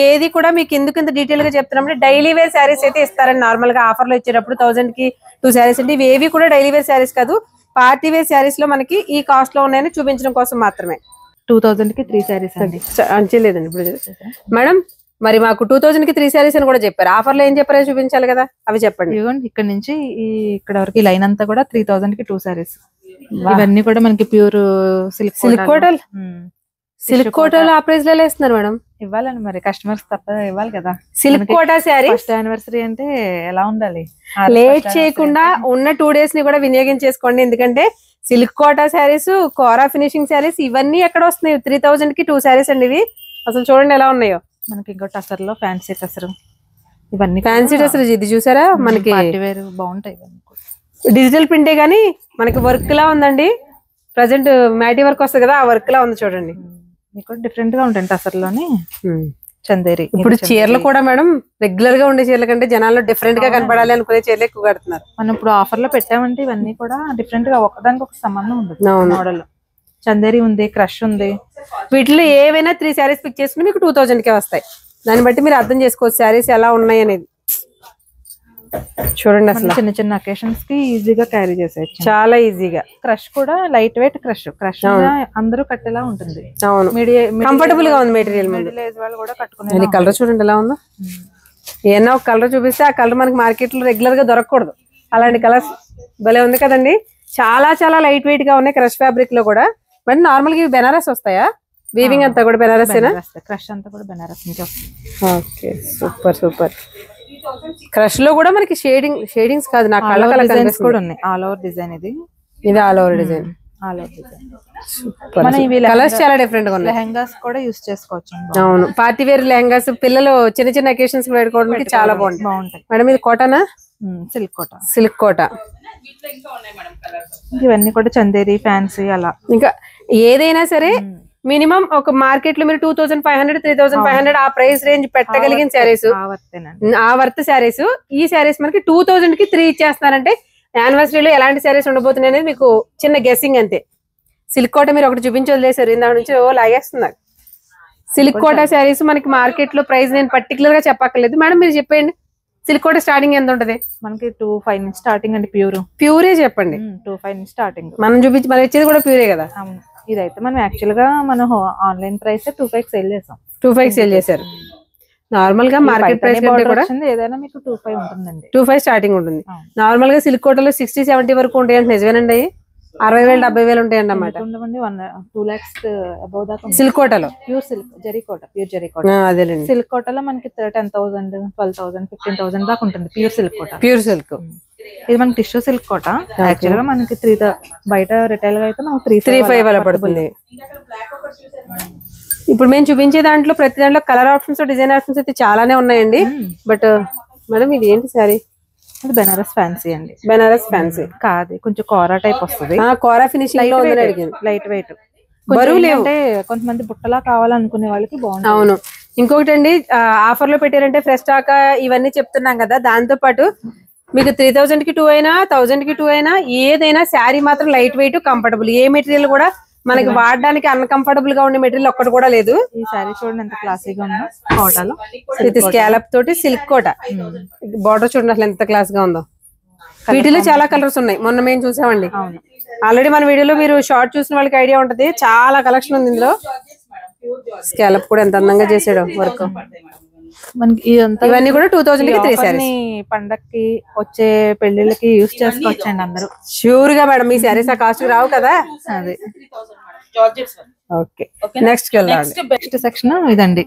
A: ఏది కూడా మీకు ఎందుకు ఇంత డీటెయిల్ గా చెప్తున్నామంటే డైలీ వేర్ శారీస్ అయితే ఇస్తారండి. నార్మల్ గా ఆఫర్ లో ఇచ్చేటప్పుడు 1000 కి 2 శారీస్ అంటే ఇవి ఏవి కూడా డైలీ వేర్ శారీస్ కాదు, పార్టీ వేర్ శారీస్ లో మనకి ఈ కాస్ట్ లో ఉన్నాయని చూపించడం కోసం మాత్రమే.
B: 2000 కి 3 శారీస్ అండి.
A: అంచలేదండి ఇప్పుడు మేడం. మరి మాకు 2000 కి 3 శారీస్ అని కూడా చెప్పారు. ఆఫర్ లో ఏం చెప్పారో చూపించాలి కదా, అవి చెప్పండి.
B: ఇవ్వండి, ఇక్కడ నుంచి ఇక్కడ వరకు ఈ లైన్ అంతా కూడా 3000 కి 2 శారీస్. ఇవన్నీ కూడా మనకి ప్యూర్ సిల్క్
A: కోటల్. సిల్క్ కోటల్ ఆ ప్రైస్ లో వేస్తున్నారు మేడం.
B: ఇవ్వాలండి, మరి కస్టమర్స్ తప్ప ఇవ్వాలి కదా.
A: Silk Kota sari
B: first anniversary అంటే ఎలా ఉండాలి.
A: లేట్ చేయకుండా ఉన్న 2 డేస్ ని కూడా వినియోగించేసుకోండి. ఎందుకంటే సిల్క్ కోటా శారీస్, కోరా ఫినిషింగ్ శారీస్ ఇవన్నీ ఎక్కడ వస్తున్నాయి. 3000 కి 2 శారీస్ అండి ఇవి. అసలు చూడండి ఎలా ఉన్నాయో.
B: మనకి ఇంకో టసర్ లో ఫ్యాన్సీ టసర్, ఇవన్నీ
A: ఫ్యాన్సీ టసర్. ఇది చూసారా మనకి
B: బాగుంటాయి.
A: డిజిటల్ ప్రింటే గానీ మనకి వర్క్ లా ఉందండి. ప్రజెంట్ మ్యాటీ వర్క్ వస్తుంది కదా, ఆ వర్క్ లా ఉంది చూడండి.
B: మీకు డిఫరెంట్ గా ఉంటాయి టసర్ లోని చందేరి.
A: ఇప్పుడు చీరలు కూడా మేడం రెగ్యులర్ గా ఉండే చీరల కంటే జనాల్లో డిఫరెంట్ గా కనపడాలి అనుకునే చీరలు ఎక్కువ కడుతున్నారు.
B: మనం ఇప్పుడు ఆఫర్ లో పెట్టామంటే ఇవన్నీ కూడా డిఫరెంట్ గా ఒకదానికి ఒక సంబంధం ఉంది. మోడల్ చందేరి ఉంది, క్రష్ ఉంది.
A: వీటిలో ఏవైనా 3 శారీస్ పిక్ చేసుకుని మీకు 2000 కే వస్తాయి. దాన్ని బట్టి మీరు అర్థం చేసుకోవచ్చు శారీస్ ఎలా ఉన్నాయి అనేది. చూడండి అసలు
B: చిన్న చిన్న అకేషన్స్ కి ఈజీగా క్యారీ చేసేయచ్చు,
A: చాలా ఈజీగా.
B: క్రష్ కూడా లైట్ వెయిట్ క్రష్ అందరూ కట్టేలా ఉంటుంది.
A: అవును, కంఫర్టబుల్ గా ఉంది మెటీరియల్.
B: మిడిల్ ఏజ్ వాళ్ళు కూడా కట్టుకునే.
A: కలర్ చూడండి ఎలా ఉందో. ఏమన్నా ఒక కలర్ చూపిస్తే ఆ కలర్ మనకి మార్కెట్ లో రెగ్యులర్ గా దొరకకూడదు. అలాంటి కలర్స్ భలే ఉంది కదండి. చాలా లైట్ వెయిట్ గా ఉన్నాయి క్రష్ ఫ్యాబ్రిక్ లో కూడా. మరి నార్మల్ గా ఇవి బెనారస్ వస్తాయా? వీవింగ్ అంతా కూడా బెనారసేనా?
B: క్రష్ అంతా కూడా బెనారస్.
A: Okay, super. క్రష్ లో కూడా మనకి షేడింగ్స్ కాదు, నాకు కళ్ళ
B: కూడా ఉన్నాయి. ఆల్ ఓవర్ డిజైన్ ఇది
A: ఆల్ ఓవర్ డిజైన్. కలర్స్ చాలా డిఫరెంట్ గా ఉన్నాయి.
B: లెహంగాస్ కూడా యూస్ చేసుకోవచ్చు.
A: అవును, పార్టీ వేర్ లెహంగాస్ పిల్లలు చిన్న అకేషన్స్ పెట్టుకోవడానికి చాలా బాగుంటాయి. మేడం ఇది కోటానా? Silk quota.
B: ఇవన్నీ కూడా చందేరి, ఫ్యాన్సీ అలా.
A: ఇంకా ఏదైనా సరే మినిమం ఒక మార్కెట్ లో మీరు 2500, 3500 ఆ ప్రైస్ రేంజ్ పెట్టగలిగిన శారీస్, ఆ వర్త్ శారీస్. ఈ శారీస్ మనకి 2000 కి 3 ఇచ్చేస్తున్నారంటే యానివర్సరీలో ఎలాంటి శారీస్ ఉండబోతున్నాయి అనేది మీకు చిన్న గెస్సింగ్ అంతే. సిల్క్ కోట మీరు ఒకటి చూపించి వదిలేసారు, ఇందా నుంచి లాగేస్తున్నారు. సిల్క్ కోటా శారీస్ మనకి మార్కెట్ లో ప్రైస్ నేను పర్టికులర్ గా చెప్పక్కర్లేదు. మేడం మీరు చెప్పండి, సిల్క్ కోట స్టార్టింగ్ ఎంత ఉంటది?
B: మనకి 25 నుంచి స్టార్టింగ్ అండి.
A: ప్యూరే చెప్పండి.
B: 25 నుంచి స్టార్టింగ్.
A: మనం ఇచ్చేది కూడా ప్యూరే కదా.
B: ఇదైతే మనం యాక్చువల్ గా మనం ఆన్లైన్ ప్రైస్ 25 సేల్ చేసాం.
A: 25 సేల్ చేశారు. నార్మల్ గా మార్కెట్ ప్రైస్ కంటే కూడా
B: ఏదైనా మీకు 25 ఉంటుందండి.
A: 25 స్టార్టింగ్ ఉంటుంది. నార్మల్ గా సిల్క్ కోటలో 60-70 వరకు ఉంటాయి అంటే నిజమేనండి. 60,000-70,000 ఉంటాయండి అన్నమాట.
B: 2 lakhs అబౌవ్ దాకా
A: సిల్క్ కోటలో.
B: ప్యూర్ సిల్క్ జరీకోట.
A: అదేలేండి.
B: సిల్క్ కోటలో మనకి 10,000, 12,000, 15,000 దాకా ఉంటుంది ప్యూర్ సిల్క్ కోట.
A: Pure silk.
B: ఇది మనకి టిష్యూ సిల్క్ కోట. యాక్చువల్ గా మనకి 3 బయట రిటైల్ గా అయితే మనకు 3-5
A: అలా పడుతుంది. ఇప్పుడు మేము చూపించే దాంట్లో ప్రతి దాంట్లో కలర్ ఆప్షన్స్, డిజైన్ ఆప్షన్స్ అయితే చాలానే ఉన్నాయండి. బట్ మేడం ఇది ఏంటి శారీ?
B: బెనారస్ ఫ్యాన్సీ అండి.
A: బెనారస్ ఫ్యాన్సీ
B: కాదు, కొంచెం కోరా టైప్ వస్తుంది.
A: కోరా ఫినిషింగ్ లో
B: లైట్ వెయిట్, బరువు లేదంటే కొంతమంది బుట్టలా కావాలనుకునే వాళ్ళకి బాగుంటుంది.
A: అవును. ఇంకొకటి అండి, ఆఫర్ లో పెట్టారంటే ఫ్రెష్ స్టాక్ ఇవన్నీ చెప్తున్నాం కదా, దాంతో పాటు మీకు 3000 కి 2 అయినా 1000 కి 2 అయినా ఏదైనా శారీ మాత్రం లైట్ వెయిట్, కంఫర్టబుల్. ఏ మెటీరియల్ కూడా మనకి వాడడానికి అన్కంఫర్టబుల్ గా ఉండే మెటీరియల్ ఒక్కటి కూడా లేదు.
B: ఈ శారీ చూడండి ఎంత క్లాసీగా ఉందో. కోటాలో
A: విత్ స్కాలప్ తోటి సిల్క్ కోట. బార్డర్ చూడండి అసలు ఎంత క్లాస్ గా ఉందో. వీటిలో చాలా కలర్స్ ఉన్నాయి, మొన్న మేము చూసామండి. ఆల్రెడీ మన వీడియోలో మీరు షార్ట్ చూసిన వాళ్ళకి ఐడియా ఉంటది. చాలా కలెక్షన్ ఉంది ఇందులో. స్కాలప్ కూడా ఎంత అందంగా చేసాడు వర్క్. ఇవన్నీ కూడా 2000 కి 3 శారీస్.
B: పండక్కి వచ్చే పెళ్లిళ్ళకి యూస్ చేసుకోవచ్చండి అందరూ.
A: ష్యూర్ గా మేడం ఈ శారీస్ ఆ కాస్ట్ రావు కదా.
B: అదే.
A: ఓకే, నెక్స్ట్
B: సెక్షన్ ఇదండి.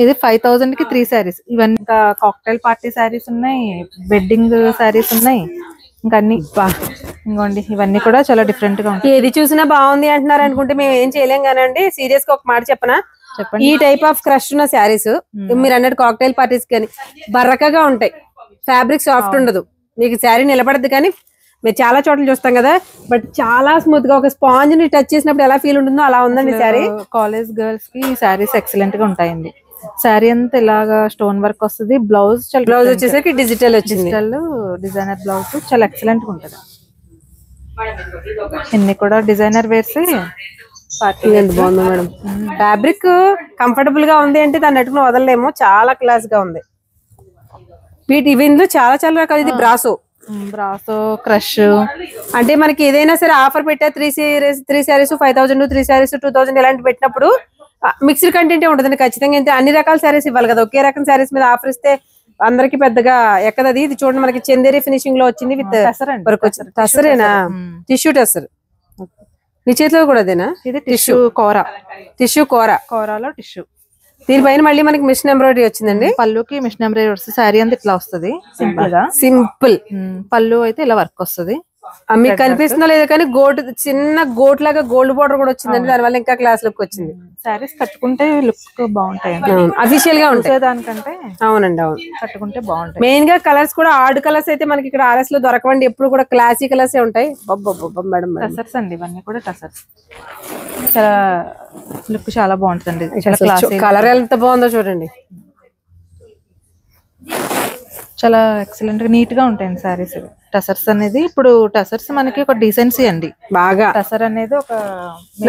B: ఇది 5000 కి 3 శారీస్. ఇవన్నీ ఇంకా కాక్టైల్ పార్టీ శారీస్ ఉన్నాయి, వెడ్డింగ్ శారీస్ ఉన్నాయి, ఇంకా అన్ని ఇంకోండి ఇవన్నీ కూడా చాలా డిఫరెంట్ గా ఉంటాయి.
A: ఏది చూసినా బాగుంది అంటున్నారు అనుకుంటే మేము ఏం చేయలేం కానండి. సీరియస్ గా ఒక మాట చెప్పనా,
B: చెప్పండి.
A: ఈ టైప్ ఆఫ్ క్రష్ ఉన్న శారీస్ మీరు అన్నట్టు కాక్టైల్ పార్టీస్ కానీ బర్రకగా ఉంటాయి, ఫ్యాబ్రిక్ సాఫ్ట్ ఉండదు, మీకు శారీ నిలబడద్దు. కానీ మేము చాలా చోట్ల చూస్తాం కదా, బట్ చాలా స్మూత్ గా ఒక స్పాంజ్ ని టచ్ చేసినప్పుడు ఎలా ఫీల్ ఉంటుందో అలా ఉందండి శారీ.
B: కాలేజ్ గర్ల్స్ కి శారీస్ ఎక్సలెంట్ గా ఉంటాయండి. శారీ అంతా ఇలాగా స్టోన్ వర్క్ వస్తుంది. బ్లౌజ్
A: వచ్చేసరికి డిజిటల్ వచ్చింది,
B: డిజైనర్ బ్లౌజ్ చాలా ఎక్సలెంట్ గా ఉంటది. ఇన్ని కూడా డిజైనర్ వేర్స్.
A: ఎంత బాగుంది మేడం, ఫ్యాబ్రిక్ కంఫర్టబుల్ గా ఉంది అంటే దాన్ని అట్టుకుని వదలలేము, చాలా క్లాస్ గా ఉంది. ఇవిందులో చాలా చాలా రకాలు. ఇది బ్రాసో
B: క్రష్
A: అంటే మనకి ఏదైనా సరే ఆఫర్ పెట్టా 3 శారీస్ 5,000, 3 శారీస్ 2,000 ఇలాంటి పెట్టినప్పుడు మిక్స్డ్ కంటెంట్ ఉంటుందండి ఖచ్చితంగా. అన్ని రకాల శారీస్ ఇవ్వాలి కదా, ఒకే రకం శారీస్ మీద ఆఫర్ ఇస్తే అందరికి పెద్దగా ఎక్కదది. ఇది చూడండి మనకి చందేరి ఫినిషింగ్ లో వచ్చింది విత్ వర్క్ వచ్చింది. టసరేనా, టిష్యూ టసర్. మీ చేతిలో కూడా అదేనా?
B: ఇది టిష్యూ కోరా,
A: కోరాలో
B: టిష్యూ.
A: దీనిపైన మళ్ళీ మనకి మిషన్ ఎంబ్రాయిడరీ వచ్చిందండి.
B: పళ్ళుకి మిషన్ ఎంబ్రాయిడరీ వస్తుంది. శారీ అంతా ఇట్లా వస్తుంది
A: సింపుల్.
B: పళ్ళు అయితే ఇలా వర్క్ వస్తుంది.
A: మీకు కనిపిస్తుందో లేదో కానీ చిన్న గోట్ లాగా గోల్డ్ బోర్డర్ కూడా వచ్చిందండి, దానివల్ల ఇంకా క్లాస్ లుక్ వచ్చింది.
B: శారీస్ కట్టుకుంటే లుక్ బాగుంటాయి,
A: అఫీషియల్ గా ఉంటాయి
B: దానికంటే.
A: అవునండి, అవును,
B: కట్టుకుంటే బాగుంటాయి.
A: మెయిన్ గా కలర్స్ కూడా ఆర్డ్ కలర్స్ అయితే మనకి ఇక్కడ ఆర్ఎస్ లో దొరకవండి, ఎప్పుడు కూడా క్లాసీ కలర్స్ ఉంటాయి. మేడం
B: టసర్స్ అండి, ఇవన్నీ కూడా టసర్స్. చాలా లుక్ చాలా బాగుంటుంది.
A: కలర్ ఎంత బాగుందో చూడండి,
B: చాలా ఎక్సలెంట్ గా నీట్ గా ఉంటాయండి సారీస్. టసర్స్ అనేది ఇప్పుడు టసర్స్ మనకి ఒక డీసెన్సీ అండి.
A: బాగా
B: టసర్ అనేది ఒక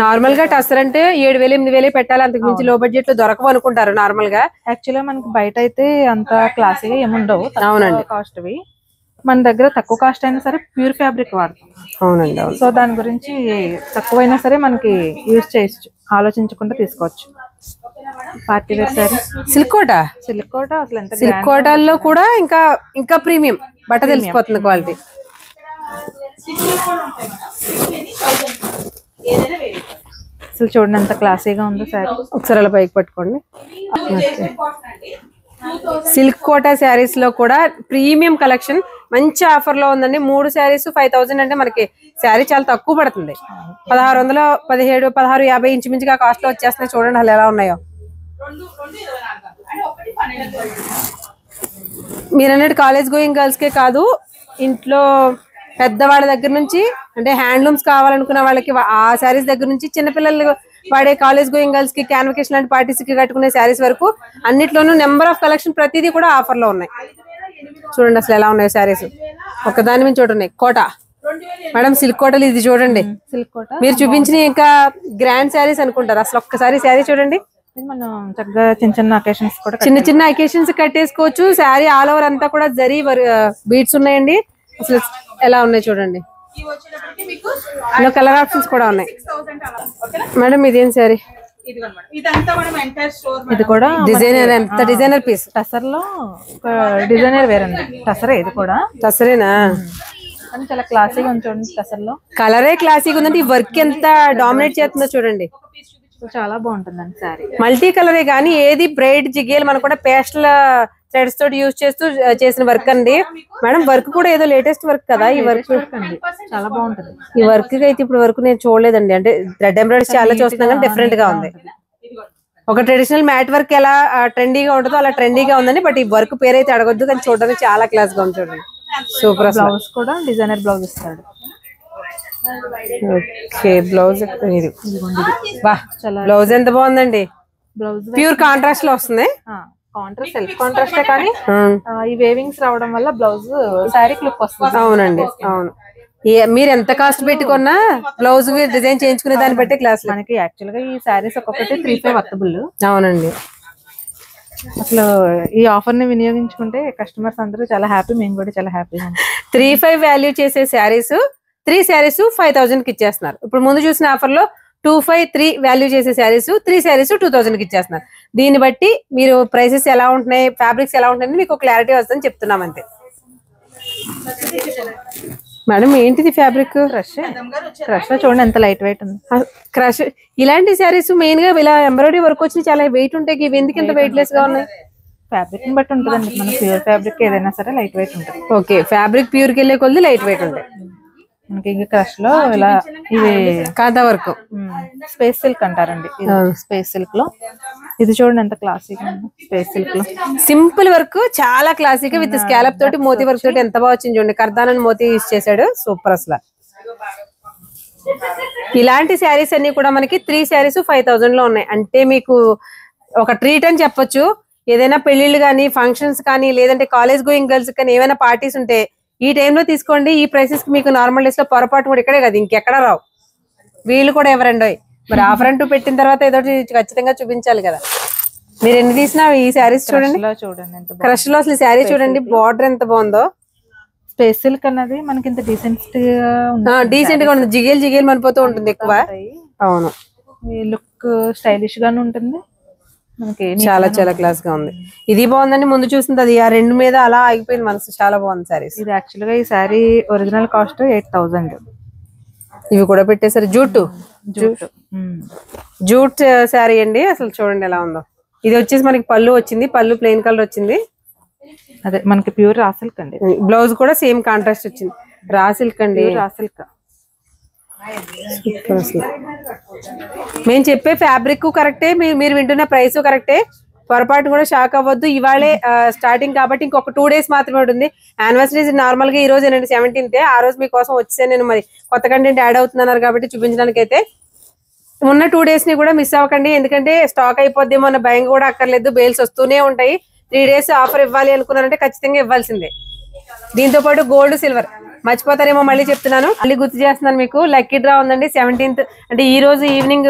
A: నార్మల్ గా టసర్ అంటే 7,000 8,000 పెట్టాలి, అంతకు మించి లో బడ్జెట్ లో దొరకవు అనుకుంటారు నార్మల్ గా.
B: యాక్చువల్గా మనకి బయట అయితే అంత క్లాసీగా ఏముండవు,
A: అవునండి,
B: కాస్ట్ వి. మన దగ్గర తక్కువ కాస్ట్ అయినా సరే ప్యూర్ ఫ్యాబ్రిక్ వాడతాం.
A: అవునండి, అవును.
B: సో దాని గురించి తక్కువైనా సరే మనకి యూజ్ చేయొచ్చు, ఆలోచించకుండా తీసుకోవచ్చు. పార్టీ వేర్ సారీ
A: సిల్క్ కోట
B: అసలు ఎంత
A: సిల్క్ కోటాల్లో కూడా ఇంకా ప్రీమియం బట్ట తెలిసిపోతుంది క్వాలిటీ.
B: అసలు చూడండి ఎంత క్లాసీగా ఉందో సారీ.
A: ఒకసారి అలా పైకి పట్టుకోండి. సిల్క్ కోటా శారీస్ లో కూడా ప్రీమియం కలెక్షన్ మంచి ఆఫర్ లో ఉందండి. 3 శారీస్ 5,000 అంటే మనకి శారీ చాలా తక్కువ పడుతుంది. 1,600 17 1650 ఇంచుమించుగా కాస్ట్ లో వచ్చేస్తున్నాయి. చూడండి అసలు ఎలా ఉన్నాయో. మీరు అన్నట్టు కాలేజ్ గోయింగ్ గర్ల్స్ కే కాదు, ఇంట్లో పెద్దవాళ్ళ దగ్గర నుంచి అంటే హ్యాండ్లూమ్స్ కావాలనుకున్న వాళ్ళకి ఆ శారీస్ దగ్గర నుంచి చిన్నపిల్లలు వాడే కాలేజ్ గోయింగ్ గర్ల్స్ కి కాన్వకేషన్ లాంటి పార్టీస్ కి కట్టుకునే శారీస్ వరకు అన్నిట్లోనూ నెంబర్ ఆఫ్ కలెక్షన్ ప్రతిదీ కూడా ఆఫర్ లో ఉన్నాయి. చూడండి అసలు ఎలా ఉన్నాయి శారీస్, ఒకదాని మీద చూడండి. కోట మేడం సిల్క్ కోటలు ఇది చూడండి,
B: సిల్క్ కోట
A: మీరు చూపించిన ఇంకా గ్రాండ్ శారీస్ అనుకుంటారు. అసలు ఒక్కసారి శారీ చూడండి,
B: మనం చక్కగా చిన్న అకేషన్స్ కూడా
A: చిన్న అకేషన్స్ కట్టేసుకోవచ్చు. శారీ ఆల్ ఓవర్ అంతా కూడా జరీ బీడ్స్ ఉన్నాయండి. అసలు ఎలా ఉన్నాయి చూడండి, కలర్ ఆప్షన్స్ కూడా ఉన్నాయి. మేడం ఇదేం శారీ?
B: ఇది కూడా
A: డిజైనర్, ఎంత డిజైనర్ పీస్.
B: టసర్ లో డిజైనర్ వేర్ అండి. టసరే, ఇది కూడా
A: టసరేనా?
B: చాలా క్లాసీగా ఉంది చూడండి. టసర్ లో
A: కలరే క్లాసీగా ఉందంటే ఈ వర్క్ ఎంత డామినేట్ చేస్తుందో చూడండి.
B: చాలా బాగుంటుందండి సారీ.
A: మల్టీ కలరే కానీ ఏది బ్రైట్ జిగేల్ మనకు కూడా పేస్టల్ థ్రెడ్స్ తోటి యూజ్ చేస్తూ చేసిన వర్క్ అండి. మేడం వర్క్ కూడా ఏదో లేటెస్ట్ వర్క్ కదా ఈ వర్క్,
B: చాలా బాగుంటుంది.
A: ఈ వర్క్ అయితే ఇప్పుడు వరకు నేను చూడలేదండి. అంటే థ్రెడ్ ఎంబ్రాయిడరీ చాలా చూస్తున్నాం కానీ డిఫరెంట్ గా ఉంది. ఒక ట్రెడిషనల్ మ్యాట్ వర్క్ ఎలా ట్రెండీగా ఉంటుందో అలా ట్రెండీగా ఉందండి. బట్ ఈ వర్క్ పేరైతే అడగొద్దు, కానీ చూడడానికి చాలా క్లాస్ గా ఉంది చూడండి. సూపర్.
B: బ్లౌజ్ కూడా డిజైనర్ బ్లౌజ్ ఇస్తాడు.
A: ఓకే బ్లౌజ్ ఇది బ్లౌజ్ ఎంత బాగుందండి.
B: బ్లౌజ్
A: ప్యూర్ కాంట్రాస్ట్ లో వస్తుంది.
B: కాంట్రాస్ట్ సెల్ఫ్ కాంట్రాస్టే కానీ ఈ వేవింగ్స్ రావడం వల్ల బ్లౌజ్ శారీ లుక్ వస్తుంది.
A: అవునండి, అవును. మీరు ఎంత కాస్ట్ పెట్టుకున్నా బ్లౌజ్ డిజైన్ చేయించుకునే దాన్ని బట్టి క్లాస్.
B: మనకి యాక్చువల్ గా ఈ శారీస్ ఒక్కొక్కటి 3,500 వర్తబుల్.
A: అవునండి.
B: అసలు ఈ ఆఫర్ ని వినియోగించుకుంటే కస్టమర్స్ అందరూ చాలా హ్యాపీ, మేము కూడా చాలా హ్యాపీ.
A: 3,500 వాల్యూ చేసే శారీస్ 3 శారీస్ 5,000 కి ఇచ్చేస్తున్నారు. ఇప్పుడు ముందు చూసిన ఆఫర్ లో 253 వాల్యూ చేసే శారీస్ 3 శారీస్ 2,000 కి ఇచ్చేస్తున్నారు. దీన్ని బట్టి మీరు ప్రైసెస్ ఎలా ఉంటున్నాయి, ఫ్యాబ్రిక్స్ ఎలా ఉంటున్నాయి మీకు క్లారిటీ వస్తుందని చెప్తున్నాం అంతే. మేడం ఏంటిది ఫ్యాబ్రిక్?
B: క్రష్ చూడండి ఎంత లైట్ వెయిట్ ఉంది.
A: క్రష్ ఇలాంటి శారీస్ మెయిన్ గా ఇలా ఎంబ్రాయిడరీ వర్క్ వచ్చి చాలా వెయిట్ ఉంటాయి. ఇవి ఎందుకు ఇంత వెయిట్ లెస్ గా ఉన్నాయి?
B: ఫ్యాబ్రిక్ ని బట్టి ఉంటుందండి. మన ప్యూర్ ఫ్యాబ్రిక్ ఏదైనా సరే లైట్ వెయిట్ ఉంటుంది.
A: ఓకే ఫ్యాబ్రిక్ ప్యూర్ కి వెళ్ళే కొద్ది లైట్ వెయిట్ ఉంటాయి.
B: మనకి ఇంకా క్రష్ లో ఇలా ఇవి
A: కాదా వరకు
B: స్పేస్ సిల్క్ అంటారండి. స్పేస్ సిల్క్ లో ఇది చూడండి ఎంత క్లాసిక్ స్పేస్ సిల్క్ లో
A: సింపుల్ వర్క్ చాలా క్లాసిక్ విత్ స్కాలప్ తోటి మోతీ వర్క్ తోటి ఎంత బాగా వచ్చింది చూడండి. కర్దానని మోతీ యూజ్ చేశాడు, సూపర్ అసలు. ఇలాంటి శారీస్ అన్ని కూడా మనకి 3 శారీస్ 5000 లో ఉన్నాయి. అంటే మీకు ఒక ట్రీట్ అని చెప్పొచ్చు. ఏదైనా పెళ్లిళ్ళు కానీ ఫంక్షన్స్ కానీ లేదంటే కాలేజ్ గోయింగ్ గర్ల్స్ కానీ ఏమైనా పార్టీస్ ఉంటే ఈ టైంలో తీసుకోండి. ఈ ప్రైసెస్ కి మీకు నార్మల్ డేస్ లో పొరపాటు కూడా ఇక్కడే కదా ఇంకెక్కడ రావు. వీళ్ళు కూడా ఎవరండో మరి ఆఫర్ అంటూ పెట్టిన తర్వాత ఏదో ఖచ్చితంగా చూపించాలి కదా. మీరు ఎన్ని తీసినా ఈ శారీస్ చూడండి, క్రష్ లో అసలు శారీ చూడండి, బార్డర్ ఎంత బాగుందో.
B: స్పేస్ సిల్క్ అన్నది మనకి ఇంత డీసెంట్
A: గా ఉంది, జిగేల్ జిగేల్ మనిపోతూ ఉంటుంది ఎక్కువ. అవును,
B: లుక్ స్టైలిష్ గానే ఉంటుంది మనకి,
A: చాలా చాలా క్లాస్ గా ఉంది. ఇది బాగుందండి, ముందు చూసింది అది ఆ రెండు మీద అలా ఆగిపోయింది మనసు, చాలా బాగుంది సారీస్.
B: ఇది యాక్చువల్ గా ఈ సారీ ఒరిజినల్ కాస్ట్ 8000.
A: ఇవి కూడా పెట్టేసారు జూట్ శారీ అండి. అసలు చూడండి ఎలా ఉందో. ఇది వచ్చేసి మనకి పళ్ళు వచ్చింది, పళ్ళు ప్లెయిన్ కలర్ వచ్చింది.
B: అదే మనకి ప్యూర్ రా సిల్క్ అండి.
A: బ్లౌజ్ కూడా సేమ్ కాంట్రాస్ట్ వచ్చింది, రా సిల్క్ అండి.
B: రా సిల్క్
A: మేము చెప్పే ఫ్యాబ్రిక్ కరెక్టే, మీరు వింటున్న ప్రైస్ కరెక్టే. పొరపాటు కూడా షాక్ అవ్వద్దు. ఇవాళే స్టార్టింగ్ కాబట్టి ఇంకొక 2 డేస్ మాత్రమే ఉంటుంది. యానివర్సరీ నార్మల్ గా ఈ రోజు 17th, ఆ రోజు మీకోసం వచ్చేసా నేను. మరి కొత్త కంటెంట్ యాడ్ అవుతున్నారు కాబట్టి చూపించడానికి అయితే ఉన్న 2 డేస్ ని కూడా మిస్ అవ్వకండి. ఎందుకంటే స్టాక్ అయిపోద్దేమో అన్న భయం కూడా అక్కర్లేదు. బేల్స్ వస్తూనే ఉంటాయి. 3 డేస్ ఆఫర్ ఇవ్వాలి అనుకున్నారంటే ఖచ్చితంగా ఇవ్వాల్సిందే. దీంతో పాటు గోల్డ్ సిల్వర్ మర్చిపోతారేమో మళ్ళీ చెప్తున్నాను, మళ్ళీ గుర్తు చేస్తున్నాను మీకు. లక్కీ డ్రా ఉందండి 17th, అంటే ఈ రోజు ఈవినింగ్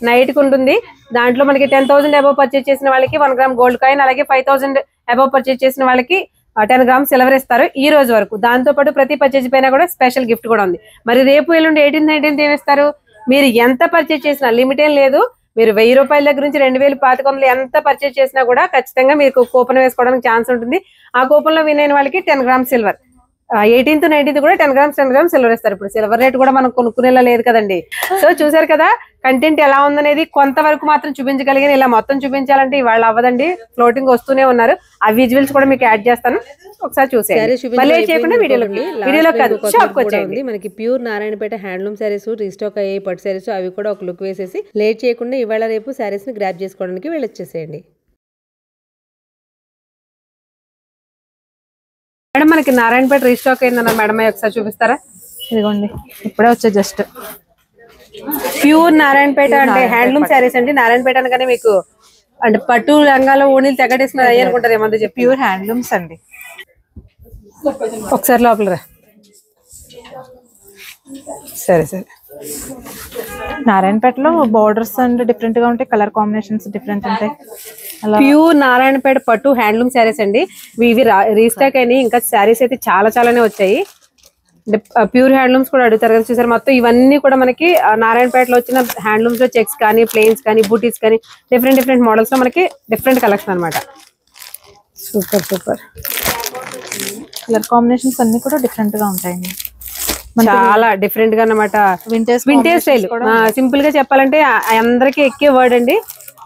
A: నైట్ కి ఉంటుంది. దాంట్లో మనకి 10,000 అబౌవ్ పర్చేజ్ చేసిన వాళ్ళకి 1 గ్రామ్ గోల్డ్ కాయిన్, అలాగే 5,000 అబౌవ్ పర్చేజ్ చేసిన వాళ్ళకి 10 గ్రామ్ సిల్వర్ ఇస్తారు ఈ రోజు వరకు. దాంతో పాటు ప్రతి పర్చేజ్ పైన కూడా స్పెషల్ గిఫ్ట్ కూడా ఉంది. మరి రేపు ఎల్లుండి 18th 19th ఏమిస్తారు? మీరు ఎంత పర్చేజ్ చేసినా లిమిట్ ఏం లేదు. మీరు 1000 రూపాయల దగ్గర నుంచి 2,500 ఎంత పర్చేజ్ చేసినా కూడా ఖచ్చితంగా మీకు కూపన్ వేసుకోవడానికి ఛాన్స్ ఉంటుంది. ఆ కూపన్ లో విన్ అయిన వాళ్ళకి 10 గ్రామ్ సిల్వర్, 18th 19th కూడా 10 గ్రామ్స్ సిల్వర్ ఇస్తారు. ఇప్పుడు సిల్వర్ రేట్ కూడా మనం కొనుక్కునేలా లేదు కదండి. సో చూసారు కదా కంటెంట్ ఎలా ఉందనేది. కొంతవరకు మాత్రం చూపించగలిగాను, ఇలా మొత్తం చూపించాలంటే ఇవాళ అవ్వదండి. ఫ్లోటింగ్ వస్తూనే ఉన్నారు. ఆ విజువల్స్ కూడా మీకు యాడ్ చేస్తాను, ఒకసారి చూసేయండి. మళ్ళీ చేయకుండా వీడియోలో కాదు షాప్ కి వచ్చేయండి. మనకి pure Narayanpet handloom saris restock అయ్యాయి, పట్టు శారీస్, అవి కూడా ఒక లుక్ వేసేసి లేట్ చేయకుండా ఇవాళ రేపు శారీస్ ని గ్రాప్ చేసుకోవడానికి వెళ్ళొచ్చేసేయండి. మేడం మనకి నారాయణపేట రీస్టాక్ అయిందన్నారు మేడం, ఒకసారి చూపిస్తారా?
B: ఇదిగోండి ఇప్పుడే వచ్చే జస్ట్
A: ప్యూర్ నారాయణపేట అంటే హ్యాండ్లూమ్ శారీస్ అండి. నారాయణపేట అనగానే మీకు అంటే పట్టు రంగాల్లో ఓణీలు తెగటేస్తున్నారు అయ్యి అనుకుంటారు ఏమంటే చెప్పి.
B: ప్యూర్ హ్యాండ్లూమ్స్ అండి.
A: ఒకసారి లోపల రా. సరే సరే.
B: నారాయణపేటలో బోర్డర్స్ అండ్ డిఫరెంట్ గా ఉంటాయి, కలర్ కాంబినేషన్స్ డిఫరెంట్ ఉంటాయి.
A: ప్యూర్ నారాయణపేట పట్టు హ్యాండ్లూమ్ శారీస్ అండి. ఇవి రీస్టాక్ అయినాయి, ఇంకా శారీస్ అయితే చాలానే వచ్చాయి. ప్యూర్ హ్యాండ్లూమ్స్ కూడా అడుగుతారు కదా, చూసారు మొత్తం ఇవన్నీ కూడా మనకి నారాయణపేటలో వచ్చిన హ్యాండ్లూమ్స్ లో చెక్స్ కానీ ప్లెయిన్స్ కానీ బూటీస్ కానీ డిఫరెంట్ మోడల్స్ లో మనకి డిఫరెంట్ కలెక్షన్ అనమాట. Super super.
B: కలర్ కాంబినేషన్స్ అన్ని కూడా డిఫరెంట్ గా ఉంటాయండి,
A: చాలా డిఫరెంట్ గా అన్నమాట. వింటేజ్ స్టైల్ సింపుల్ గా చెప్పాలంటే అందరికి ఎక్కే వర్డ్ అండి,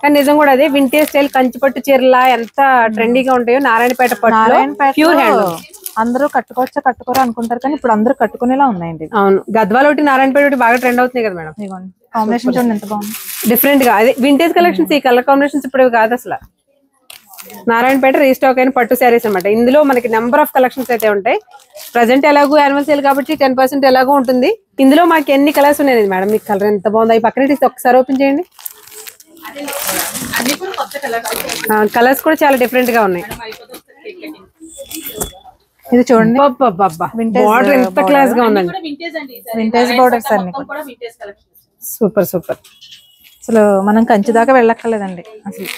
A: కానీ నిజం కూడా అదే. వింటేజ్ స్టైల్ కంచిపట్టు చీరలా ఎంత ట్రెండీగా ఉంటాయో నారాయణపేట పట్టు ప్యూర్ హ్యాండ్లూమ్.
B: అందరూ కట్టుకోరు అనుకుంటారు, కానీ ఇప్పుడు అందరూ కట్టుకునేలా ఉన్నాయండి.
A: అవును, గద్వాల ఒకటి నారాయణపేట ఒకటి బాగా ట్రెండ్ అవుతుంది కదా మేడం.
B: కాంబినేషన్ చూడండి ఎంత బాగుంది,
A: డిఫరెంట్ గా. అదే వింటేజ్ కలెక్షన్స్, ఈ కలర్ కాంబినేషన్స్ ఇప్పుడు కాదు అసలు. నారాయణపేట రీస్టాక్ అయిన పట్టు శారీస్ అనమాట. ఇందులో మనకి నెంబర్ ఆఫ్ కలెక్షన్స్ అయితే ఉంటాయి. ప్రజెంట్ ఎలాగో యాన్యువల్ సేల్ కాబట్టి 10% ఎలాగో ఉంటుంది. ఇందులో మాకు ఎన్ని కలర్స్ ఉన్నాయి మేడం? మీకు కలర్ ఎంత బాగుంది, ఈ పక్కన ఒకసారి ఓపెన్ చేయండి. కలర్స్ కూడా చాలా డిఫరెంట్ గా ఉన్నాయి.
B: ఇది చూడండి,
A: బార్డర్ ఎంత క్లాస్ గా ఉందండి.
B: వింటేజ్ బోర్డర్స్ అన్ని
A: సూపర్ సూపర్.
B: అసలు మనం కంచి దాకా వెళ్ళక్కర్లేదండి. అసలు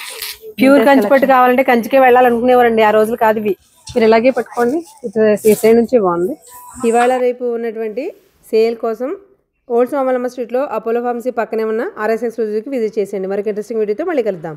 A: ప్యూర్ కంచి పట్టు కావాలంటే కంచికే వెళ్ళాలనుకునేవారండి, ఆ రోజులు కాదు ఇవి. మీరు ఇలాగే పట్టుకోండి, ఈ సైడ్ నుంచి బాగుంది. ఇవాళ రేపు ఉన్నటువంటి సేల్ కోసం ఓల్డ్ సోమలమ్మ స్ట్రీట్ లో అపోలో ఫార్మసీ పక్కనే ఉన్న RS ఎక్స్క్లూజివ్కి విజిట్ చేసేయండి. మరొక ఇంట్రెస్టింగ్ వీడియోతో మళ్ళీ కలుద్దాం.